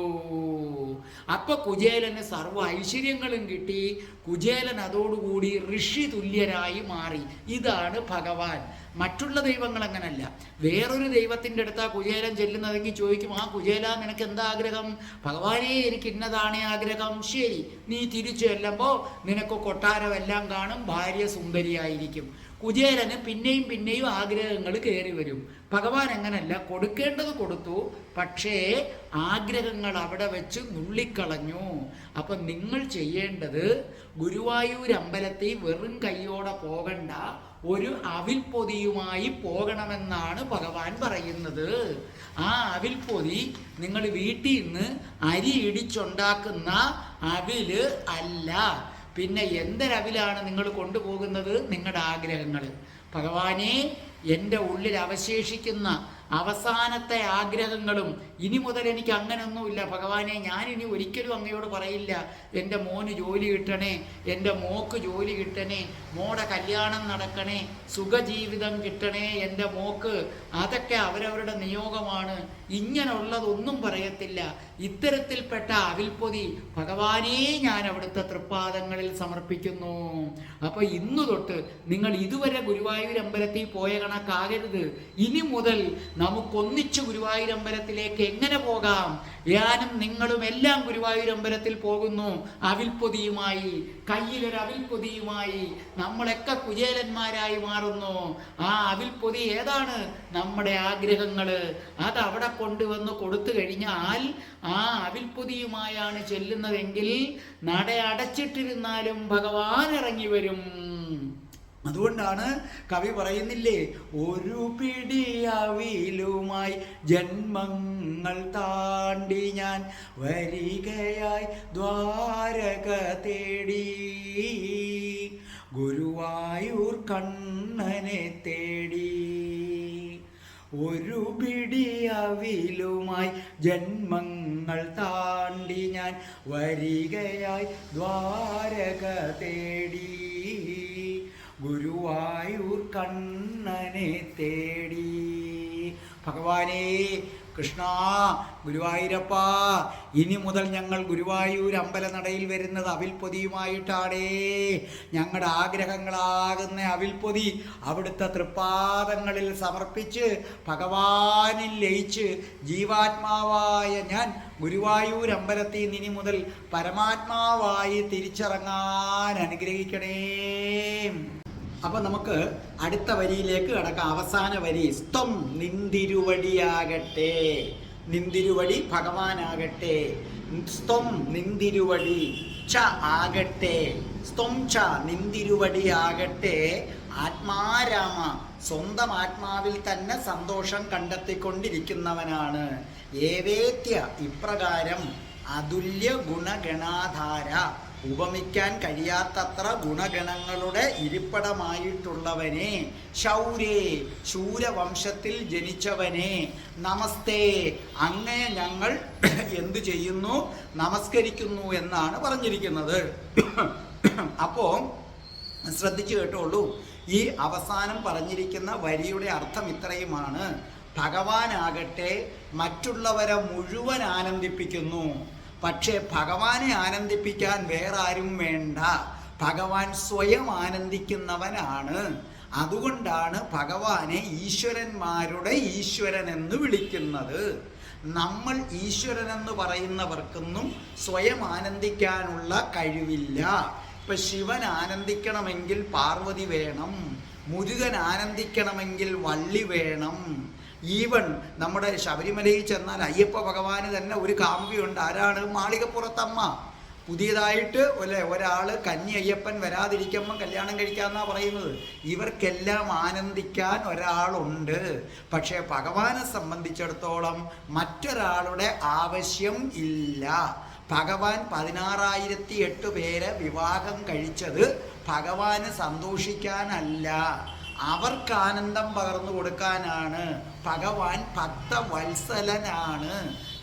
അപ്പൊ കുചേലന് സർവ്വ ഐശ്വര്യങ്ങളും കിട്ടി. കുചേലൻ അതോടുകൂടി ഋഷി തുല്യരായി മാറി. ഇതാണ് ഭഗവാൻ. മറ്റുള്ള ദൈവങ്ങൾ അങ്ങനല്ല. വേറൊരു ദൈവത്തിൻ്റെ അടുത്താ കുചേലൻ ചെല്ലുന്നതെങ്കിൽ ചോദിക്കും, ആ കുചേല നിനക്ക് എന്താ ആഗ്രഹം? ഭഗവാനെ എനിക്ക് ഇന്നതാണ് ആഗ്രഹം. ശരി, നീ തിരിച്ചു ചെല്ലുമ്പോൾ നിനക്ക് കൊട്ടാരമെല്ലാം കാണും, ഭാര്യ സുന്ദരിയായിരിക്കും. കുചേലന് പിന്നെയും പിന്നെയും ആഗ്രഹങ്ങൾ കയറി വരും. ഭഗവാൻ അങ്ങനല്ല, കൊടുക്കേണ്ടത് കൊടുത്തു, പക്ഷേ ആഗ്രഹങ്ങൾ അവിടെ വെച്ച് നുള്ളിക്കളഞ്ഞു. അപ്പം നിങ്ങൾ ചെയ്യേണ്ടത് ഗുരുവായൂർ അമ്പലത്തിൽ വെറും കൈയോടെ പോകണ്ട, ഒരു അവിൽപ്പൊതിയുമായി പോകണമെന്നാണ് ഭഗവാൻ പറയുന്നത്. ആ അവിൽപ്പൊതി നിങ്ങൾ വീട്ടിൽ നിന്ന് അരി ഇടിച്ചുണ്ടാക്കുന്ന അവില് അല്ല. പിന്നെ എന്തൊരവിലാണ് നിങ്ങൾ കൊണ്ടുപോകുന്നത്? നിങ്ങളുടെ ആഗ്രഹങ്ങൾ. ഭഗവാനെ, എൻ്റെ ഉള്ളിൽ അവശേഷിക്കുന്ന അവസാനത്തെ ആഗ്രഹങ്ങളും ഇനി മുതൽ എനിക്ക് അങ്ങനെയൊന്നുമില്ല ഭഗവാനെ. ഞാനിനി ഒരിക്കലും അങ്ങയോട് പറയില്ല, എൻ്റെ മോന് ജോലി കിട്ടണേ, എൻ്റെ മോക്ക് ജോലി കിട്ടണേ, മോടെ കല്യാണം നടക്കണേ, സുഖജീവിതം കിട്ടണേ എൻ്റെ മോക്ക്. അതൊക്കെ അവരവരുടെ നിയോഗമാണ്. ഇങ്ങനെയുള്ളതൊന്നും പറയത്തില്ല. ഇത്തരത്തിൽപ്പെട്ട അവിൽപ്പൊതി ഭഗവാനെ ഞാൻ അവിടുത്തെ തൃപ്പാദങ്ങളിൽ സമർപ്പിക്കുന്നു. അപ്പോൾ ഇന്നു തൊട്ട് നിങ്ങൾ ഇതുവരെ ഗുരുവായൂർ അമ്പലത്തിൽ പോയ കണക്കാകരുത്. ഇനി മുതൽ നമുക്കൊന്നിച്ച് ഗുരുവായൂർ അമ്പലത്തിലേക്ക് എങ്ങനെ പോകാം? ഞാനും നിങ്ങളും എല്ലാം ഗുരുവായൂർ അമ്പലത്തിൽ പോകുന്നു അവിൽപ്പൊതിയുമായി, കയ്യിലൊരു അവിൽപ്പൊതിയുമായി. നമ്മളൊക്കെ കുചേലന്മാരായി മാറുന്നു. ആ അവിൽപ്പൊതി ഏതാണ്? നമ്മുടെ ആഗ്രഹങ്ങൾ. അതവിടെ കൊണ്ടുവന്ന് കൊടുത്തു കഴിഞ്ഞാൽ ആ അവിൽപ്പൊതിയുമായാണ് ചെല്ലുന്നതെങ്കിൽ നട അടച്ചിട്ടിരുന്നാലും ഭഗവാൻ ഇറങ്ങി വരും. അതുകൊണ്ടാണ് കവി പറയുന്നില്ലേ, ഒരു പിടി അവിലുമായി ജന്മങ്ങൾ താണ്ടി ഞാൻ വരികയായി ദ്വാരക തേടി, ഗുരുവായൂർ കണ്ണനെ തേടി. ഒരു പിടി അവിലുമായി ജന്മങ്ങൾ താണ്ടി ഞാൻ വരികയായി ദ്വാരക തേടി, ഗുരുവായൂർ കണ്ണനെ തേടി. ഭഗവാനേ കൃഷ്ണ, ഗുരുവായൂരപ്പ, ഇനി മുതൽ ഞങ്ങൾ ഗുരുവായൂർ അമ്പലനടയിൽ വരുന്നത് അവിൽപ്പൊതിയുമായിട്ടാണേ. ഞങ്ങളുടെ ആഗ്രഹങ്ങളാകുന്ന അവിൽപ്പൊതി അവിടുത്തെ തൃപ്പാദങ്ങളിൽ സമർപ്പിച്ച് ഭഗവാനിൽ ലയിച്ച് ജീവാത്മാവായ ഞാൻ ഗുരുവായൂർ അമ്പലത്തിൽ നിന്ന് ഇനി മുതൽ പരമാത്മാവായി തിരിച്ചിറങ്ങാൻ അനുഗ്രഹിക്കണേ. അപ്പൊ നമുക്ക് അടുത്ത വരിയിലേക്ക് കടക്കാം. അവസാന വരി, സ്ത്വം നിന്തിരുവടിയാകട്ടെ. നിന്തിരുവടി ഭഗവാനാകട്ടെ. സ്ത്വം നിന്തിരുവടി ച ആകട്ടെ. സ്ത്വം ച നിന്തിരുവടി ആകട്ടെ. ആത്മാരാമ, സ്വന്തം ആത്മാവിൽ തന്നെ സന്തോഷം കണ്ടെത്തിക്കൊണ്ടിരിക്കുന്നവനാണ്. ഏവേത്യ, ഇപ്രകാരം അതുല്യ ഗുണഗണാധാര, ഉപമിക്കാൻ കഴിയാത്തത്ര ഗുണഗണങ്ങളുടെ ഇരിപ്പിടമായിട്ടുള്ളവനെ, ശൗരേ, ശൂരവംശത്തിൽ ജനിച്ചവനെ, നമസ്തേ, അങ്ങേ ഞങ്ങൾ എന്തു ചെയ്യുന്നു? നമസ്കരിക്കുന്നു എന്നാണ് പറഞ്ഞിരിക്കുന്നത്. അപ്പോൾ ശ്രദ്ധിച്ചു കേട്ടോളൂ. ഈ അവസാനം പറഞ്ഞിരിക്കുന്ന വരിയുടെ അർത്ഥം ഇത്രയുമാണ്. ഭഗവാനാകട്ടെ മറ്റുള്ളവരെ മുഴുവൻ ആനന്ദിപ്പിക്കുന്നു. പക്ഷേ ഭഗവാനെ ആനന്ദിപ്പിക്കാൻ വേറെ ആരും വേണ്ട. ഭഗവാൻ സ്വയം ആനന്ദിക്കുന്നവനാണ്. അതുകൊണ്ടാണ് ഭഗവാനെ ഈശ്വരന്മാരുടെ ഈശ്വരൻ എന്ന് വിളിക്കുന്നത്. നമ്മൾ ഈശ്വരനെന്ന് പറയുന്നവർക്കൊന്നും സ്വയം ആനന്ദിക്കാനുള്ള കഴിവില്ല. ഇപ്പം ശിവൻ ആനന്ദിക്കണമെങ്കിൽ പാർവതി വേണം, മുരുകൻ ആനന്ദിക്കണമെങ്കിൽ വള്ളി വേണം. ഈവൻ നമ്മുടെ ശബരിമലയിൽ ചെന്നാൽ അയ്യപ്പ ഭഗവാന് തന്നെ ഒരു കാമുകിയുണ്ട്. ആരാണ്? മാളികപ്പുറത്തമ്മ. പുതിയതായിട്ട് ഒരാൾ കന്നി അയ്യപ്പൻ വരാതിരിക്കുമ്പം കല്യാണം കഴിക്കാമെന്നാണ് പറയുന്നത്. ഇവർക്കെല്ലാം ആനന്ദിക്കാൻ ഒരാളുണ്ട്. പക്ഷേ ഭഗവാനെ സംബന്ധിച്ചിടത്തോളം മറ്റൊരാളുടെ ആവശ്യം ഇല്ല. ഭഗവാൻ 16,008 പേരെ വിവാഹം കഴിച്ചത് ഭഗവാന് സന്തോഷിക്കാനല്ല, അവർക്ക് ആനന്ദം പകർന്നു കൊടുക്കാനാണ്. ഭഗവാൻ ഭക്തവത്സലനാണ്.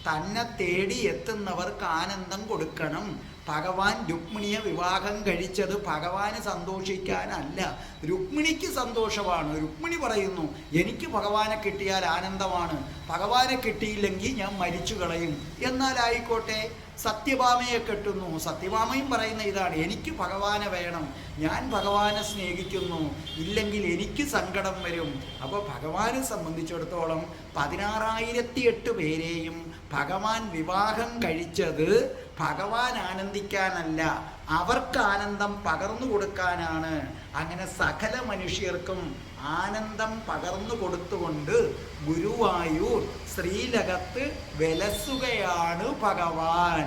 തന്നെ തേടി എത്തുന്നവർക്ക് ആനന്ദം കൊടുക്കണം. ഭഗവാൻ രുക്മിണിയെ വിവാഹം കഴിച്ചത് ഭഗവാന് സന്തോഷിക്കാനല്ല, രുക്മിണിക്ക് സന്തോഷമാണ്. രുക്മിണി പറയുന്നു, എനിക്ക് ഭഗവാനെ കിട്ടിയാൽ ആനന്ദമാണ്, ഭഗവാനെ കിട്ടിയില്ലെങ്കിൽ ഞാൻ മരിച്ചു കളയും. എന്നാൽ ആയിക്കോട്ടെ, സത്യഭാമയെ കെട്ടുന്നു. സത്യഭാമയും പറയുന്ന ഇതാണ്, എനിക്ക് ഭഗവാനെ വേണം, ഞാൻ ഭഗവാനെ സ്നേഹിക്കുന്നു, ഇല്ലെങ്കിൽ എനിക്ക് സങ്കടം വരും. അപ്പോൾ ഭഗവാനെ സംബന്ധിച്ചിടത്തോളം 16,008 പേരെയും ഭഗവാൻ വിവാഹം കഴിച്ചത് ഭഗവാൻ ആനന്ദിക്കാനല്ല, അവർക്ക് ആനന്ദം പകർന്നു കൊടുക്കാനാണ്. അങ്ങനെ സകല മനുഷ്യർക്കും ആനന്ദം പകർന്നു കൊടുത്തുകൊണ്ട് ഗുരുവായൂർ ശ്രീലകത്ത് വിലസുകയാണ് ഭഗവാൻ.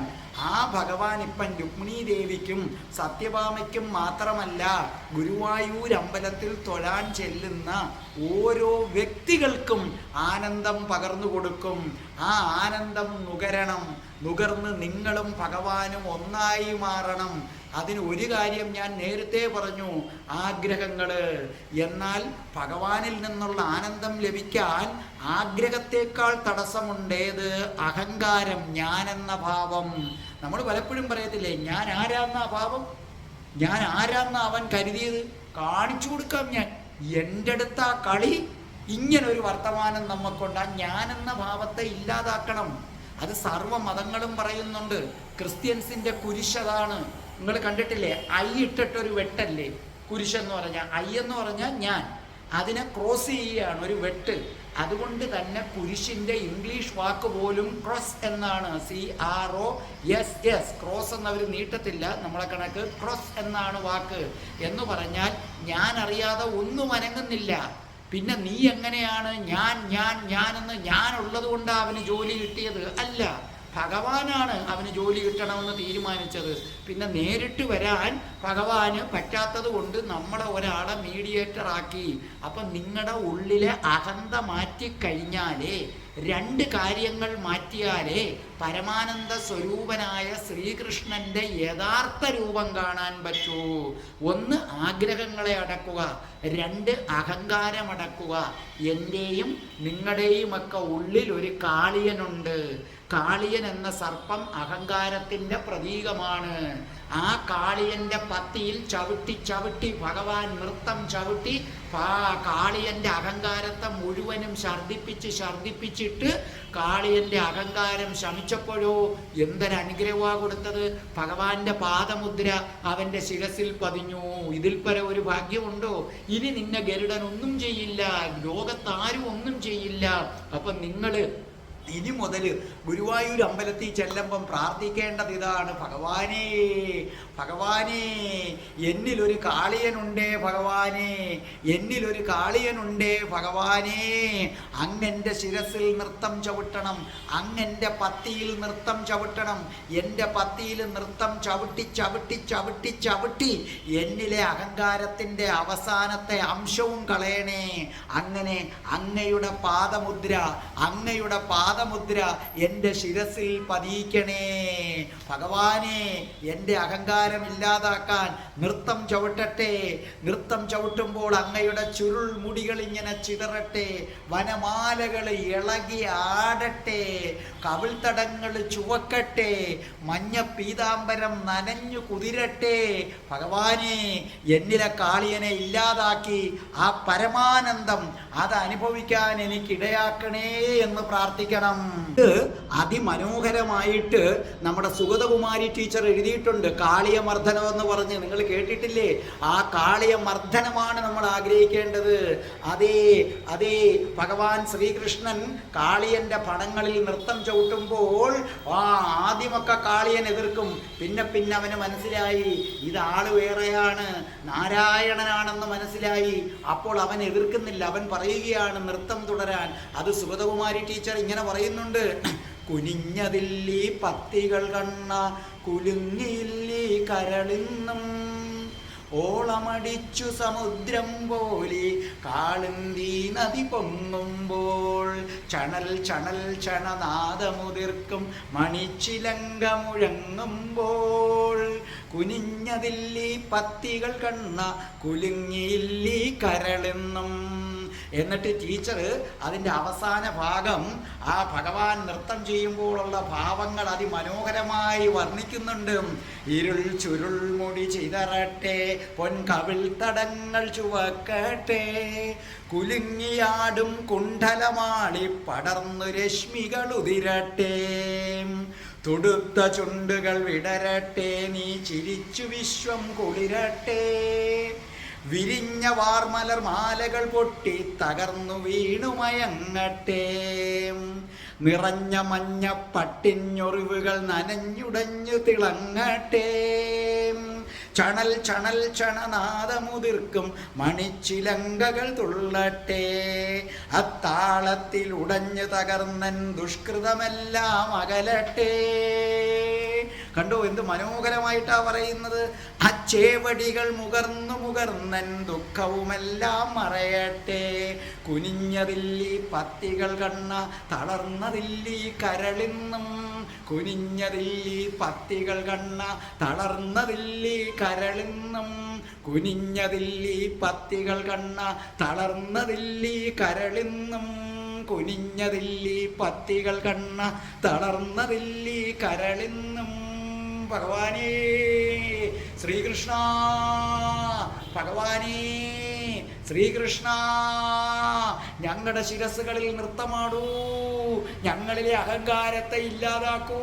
ആ ഭഗവാൻ ഇപ്പം രുക്മിണീ ദേവിക്കും സത്യഭാമയ്ക്കും മാത്രമല്ല, ഗുരുവായൂർ അമ്പലത്തിൽ തൊഴാൻ ചെല്ലുന്ന ഓരോ വ്യക്തികൾക്കും ആനന്ദം പകർന്നു കൊടുക്കും. ആ ആനന്ദം നുകരണം. നുകർന്ന് നിങ്ങളും ഭഗവാനും ഒന്നായി മാറണം. അതിന് ഒരു കാര്യം ഞാൻ നേരത്തെ പറഞ്ഞു, ആഗ്രഹങ്ങൾ. എന്നാൽ ഭഗവാനിൽ നിന്നുള്ള ആനന്ദം ലഭിക്കാൻ ആഗ്രഹത്തേക്കാൾ തടസ്സമുണ്ടേത്? അഹങ്കാരം, ഞാനെന്ന ഭാവം. നമ്മൾ പലപ്പോഴും പറയത്തില്ലേ, ഞാൻ ആരാന്ന ഭാവം, ഞാൻ ആരാന്ന അവൻ കരുതിയത്, കാണിച്ചു കൊടുക്കാം ഞാൻ, എൻ്റെ അടുത്ത കളി. ഇങ്ങനൊരു വർത്തമാനം നമുക്കുണ്ട്. ആ ഞാനെന്ന ഭാവത്തെ ഇല്ലാതാക്കണം. അത് സർവ്വ മതങ്ങളും പറയുന്നുണ്ട്. ക്രിസ്ത്യൻസിൻ്റെ കുരിശതാണ്. നിങ്ങൾ കണ്ടിട്ടില്ലേ, ഐ ഇട്ടിട്ടൊരു വെട്ടല്ലേ കുരിശെന്ന് പറഞ്ഞാൽ. ഐ എന്ന് പറഞ്ഞാൽ ഞാൻ, അതിനെ ക്രോസ് ചെയ്യുകയാണ്, ഒരു വെട്ട്. അതുകൊണ്ട് തന്നെ കുരിശിൻ്റെ ഇംഗ്ലീഷ് വാക്ക് പോലും ക്രോസ് എന്നാണ്. CROSS, ക്രോസ് എന്നവർ നീട്ടത്തില്ല, നമ്മളെ കണക്ക് ക്രോസ് എന്നാണ് വാക്ക്. എന്ന് പറഞ്ഞാൽ ഞാൻ അറിയാതെ ഒന്നും അനങ്ങുന്നില്ല. പിന്നെ നീ എങ്ങനെയാണ് ഞാനെന്ന്, ഞാനുള്ളത് കൊണ്ടാണ് അവന് ജോലി കിട്ടിയത്? അല്ല, ഭഗവാനാണ് അവന് ജോലി കിട്ടണമെന്ന് തീരുമാനിച്ചത്. പിന്നെ നേരിട്ട് വരാൻ ഭഗവാന് പറ്റാത്തത് കൊണ്ട് നമ്മളെ ഒരാളെ മീഡിയേറ്റർ ആക്കി. അപ്പം നിങ്ങളുടെ ഉള്ളിലെ അഹന്ത മാറ്റിക്കഴിഞ്ഞാലേ, രണ്ട് കാര്യങ്ങൾ മാറ്റിയാലേ പരമാനന്ദ സ്വരൂപനായ ശ്രീകൃഷ്ണന്റെ യഥാർത്ഥ രൂപം കാണാൻ പറ്റൂ. ഒന്ന്, ആഗ്രഹങ്ങളെ അടക്കുക. രണ്ട്, അഹങ്കാരം അടക്കുക. എൻ്റെയും നിങ്ങളുടെയുമൊക്കെ ഉള്ളിൽ ഒരു കാളിയനുണ്ട്. കാളിയൻ എന്ന സർപ്പം അഹങ്കാരത്തിൻ്റെ പ്രതീകമാണ്. ആ കാളിയൻ്റെ പത്തിയിൽ ചവിട്ടി ചവിട്ടി ഭഗവാൻ നൃത്തം ചവിട്ടി കാളിയൻ്റെ അഹങ്കാരത്തെ മുഴുവനും ഛർദിപ്പിച്ചിട്ട് കാളിയൻ്റെ അഹങ്കാരം ശമിച്ചപ്പോഴോ എന്തൊരനുഗ്രഹമാണ് കൊടുത്തത്? ഭഗവാന്റെ പാദമുദ്ര അവൻ്റെ ശിരസിൽ പതിഞ്ഞു. ഇതിൽ പരം ഒരു ഭാഗ്യമുണ്ടോ? ഇനി നിന്നെ ഗരുഡൻ ഒന്നും ചെയ്യില്ല, ലോകത്താരും ഒന്നും ചെയ്യില്ല. അപ്പം നിങ്ങൾ ഇനി മുതൽ ഗുരുവായൂർ അമ്പലത്തിൽ ചെല്ലുമ്പം പ്രാർത്ഥിക്കേണ്ടത് ഇതാണ്, ഭഗവാനേ ഭഗവാനേ, എന്നിലൊരു കാളിയനുണ്ടേ ഭഗവാനേ, എന്നിലൊരു കാളിയനുണ്ടേ ഭഗവാനേ. അങ്ങെൻ്റെ ശിരസിൽ നൃത്തം ചവിട്ടണം, അങ്ങെൻ്റെ പത്തിയിൽ നൃത്തം ചവിട്ടണം. എൻ്റെ പത്തിയിൽ നൃത്തം ചവിട്ടി ചവിട്ടി ചവിട്ടി ചവിട്ടി എന്നിലെ അഹങ്കാരത്തിൻ്റെ അവസാനത്തെ അംശവും കളയണേ. അങ്ങനെ അങ്ങയുടെ പാദമുദ്ര എൻ്റെ ശിരസിൽ പതിയിക്കണേ. ഭഗവാനെ, എൻ്റെ അഹങ്കാരം ഇല്ലാതാക്കാൻ നൃത്തം ചവിട്ടട്ടെ. നൃത്തം ചവിട്ടുമ്പോൾ അങ്ങയുടെ ചുരുൾ മുടികൾ ഇങ്ങനെ ചിതറട്ടെ, വനമാലകൾ ഇളകി ആടട്ടെ, കവിൾത്തടങ്ങൾ ചുവക്കട്ടെ, മഞ്ഞ പീതാംബരം നനഞ്ഞു കുതിരട്ടെ. ഭഗവാനെ, എന്നിലെ കാളിയനെ ഇല്ലാതാക്കി ആ പരമാനന്ദം അത് അനുഭവിക്കാൻ എനിക്കിടയാക്കണേ എന്ന് പ്രാർത്ഥിക്കണം. അതിമനോഹരമായിട്ട് നമ്മുടെ സുഗതകുമാരി ടീച്ചർ എഴുതിയിട്ടുണ്ട്, കാളിയമർദ്ദനം എന്ന് പറഞ്ഞ്. നിങ്ങൾ കേട്ടിട്ടില്ലേ? ആ കാളിയമർദ്ദനമാണ് നമ്മൾ ആഗ്രഹിക്കേണ്ടത്. അതേ ഭഗവാൻ ശ്രീകൃഷ്ണൻ കാളിയന്റെ പടങ്ങളിൽ നൃത്തം ചവിട്ടുമ്പോൾ ആദ്യമൊക്കെ കാളിയൻ എതിർക്കും. പിന്നെ അവന് മനസ്സിലായി ഇതാള് വേറെയാണ്, നാരായണനാണെന്ന് മനസ്സിലായി. അപ്പോൾ അവൻ എതിർക്കുന്നില്ല, അവൻ പറയുകയാണ് നൃത്തം തുടരാൻ. അത് സുഗതകുമാരി ടീച്ചർ ഇങ്ങനെ പറയുന്നുണ്ട്, കുനിഞ്ഞതില്ലീ പത്തികൾ കണ്ണ കുലുങ്ങിയില്ലീ കരളിന്നും ഓളമടിച്ചു സമുദ്രം പോലെ കാളുന്തി നദി പൊങ്ങുമ്പോൾ ചണൽ ചണൽ ചണനാദമുതിർക്കും മണിച്ചിലങ്ക മുഴങ്ങുമ്പോൾ കുനിഞ്ഞതില്ലി പത്തികൾ കണ്ണ കുലുങ്ങിയില്ലി കരളെന്നും. എന്നിട്ട് ടീച്ചർ അതിൻ്റെ അവസാന ഭാഗം ആ ഭഗവാൻ നൃത്തം ചെയ്യുമ്പോഴുള്ള ഭാവങ്ങൾ അതിമനോഹരമായി വർണ്ണിക്കുന്നുണ്ട്. ഇരുൾ ചുരുൾ മുടി ചിതറട്ടെ, പൊൻകവിൾ തടങ്ങൾ ചുവക്കട്ടെ, കുലുങ്ങിയാടും കുണ്ഡലമാളി പടർന്നു രശ്മികൾ ഉതിരട്ടെ, തുടുത്ത ചുണ്ടുകൾ വിടരട്ടെ, നീ ചിരിച്ചു വിശ്വം കുളിരട്ടെ, വിരിഞ്ഞ വാർമലർ മാലകൾ പൊട്ടി തകർന്നു വീണുമയങ്ങട്ടെ, നിറഞ്ഞ മഞ്ഞ പട്ടിഞ്ഞൊറിവുകൾ നനഞ്ഞുടഞ്ഞു തിളങ്ങട്ടെ, ചണൽ ചണൽ ചണനാദമുതിർക്കും മണിച്ചിലങ്കകൾ തുള്ളട്ടെ, അത്താളത്തിൽ ഉടഞ്ഞു തകർന്നൻ ദുഷ്കൃതമെല്ലാം അകലട്ടെ. കണ്ടോ എന്ത് മനോഹരമായിട്ടാ പറയുന്നത്. അച്ചേവടികൾ മുകർന്നു മുകർന്നൻ ദുഃഖവുമെല്ലാം മറയട്ടെ, കുനിഞ്ഞതില്ലി പത്തികൾ കണ്ണ തളർന്നതില്ലി കരളിന്നും, കുനിഞ്ഞതില്ലി പത്തികൾ കണ്ണ തളർന്നതില്ലി കരളിന്നും, കുനിഞ്ഞതില്ലി പത്തികൾ കണ്ണ തളർന്നതില്ലി കരളിന്നും, കുനിഞ്ഞതില്ലി പത്തികൾ കണ്ണ തളർന്നതില്ലി കരളിന്നും. ഭഗവാനേ ശ്രീകൃഷ്ണ, ഭഗവാനേ ശ്രീകൃഷ്ണ, ഞങ്ങളുടെ ശിരസ്സുകളിൽ നൃത്തമാടൂ, ഞങ്ങളിലെ അഹങ്കാരത്തെ ഇല്ലാതാക്കൂ,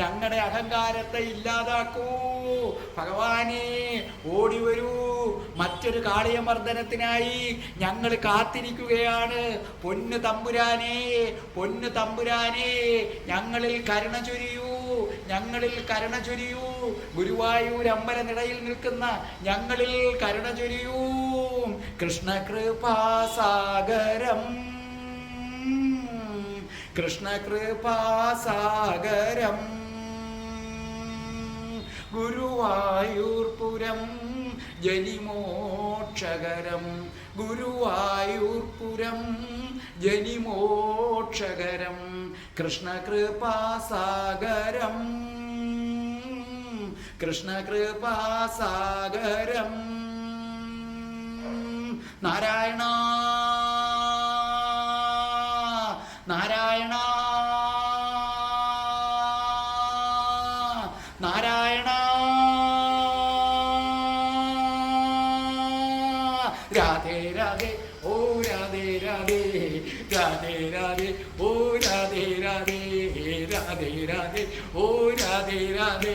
ഞങ്ങളുടെ അഹങ്കാരത്തെ ഇല്ലാതാക്കൂ. ഭഗവാനേ ഓടി വരൂ, മറ്റൊരു കാളിയമർദ്ദനത്തിനായി ഞങ്ങൾ കാത്തിരിക്കുകയാണ്. പൊന്നു തമ്പുരാനേ, പൊന്നു തമ്പുരാനേ, ഞങ്ങളിൽ കരുണ ചൊരിയൂ, ഞങ്ങളിൽ കരുണ ചൊരിയൂ. ഗുരുവായൂർ അമ്പലനിടയിൽ നിൽക്കുന്ന ഞങ്ങളിൽ കരുണ ചൊരിയൂ. കൃഷ്ണകൃപാസാഗരം, കൃഷ്ണകൃപാസാഗരം, ഗുരുവായൂർപുരം ജനിമോക്ഷകരം, ഗുരുവായൂർപുരം ജനിമോക്ഷകരം, കൃഷ്ണകൃപാസാഗരം, കൃഷ്ണകൃപാസാഗരം. നാരായണ നാരായണ നാരായണ. രാധേ രാധേ ഓ രാധേ രാധേ, രാധേ രാധേ ഓ രാധേ രാധേ, രാധേ രാധേ ഓ രാധേ രാധേ,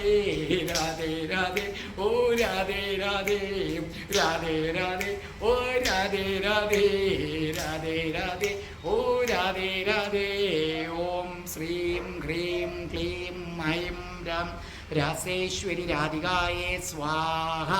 രാധേ രാധേ ഓ രാധേ രാധേ, രാധേ രാധേ ഓ രാധേ രാധേ, രാധേ രാധേ ഓ രാധേ രാധേ. ഓം ശ്രീം ഹ്രീം ക്ലീം ഐം രാം രാസേശ്വരി രാധികായേ സ്വാഹ.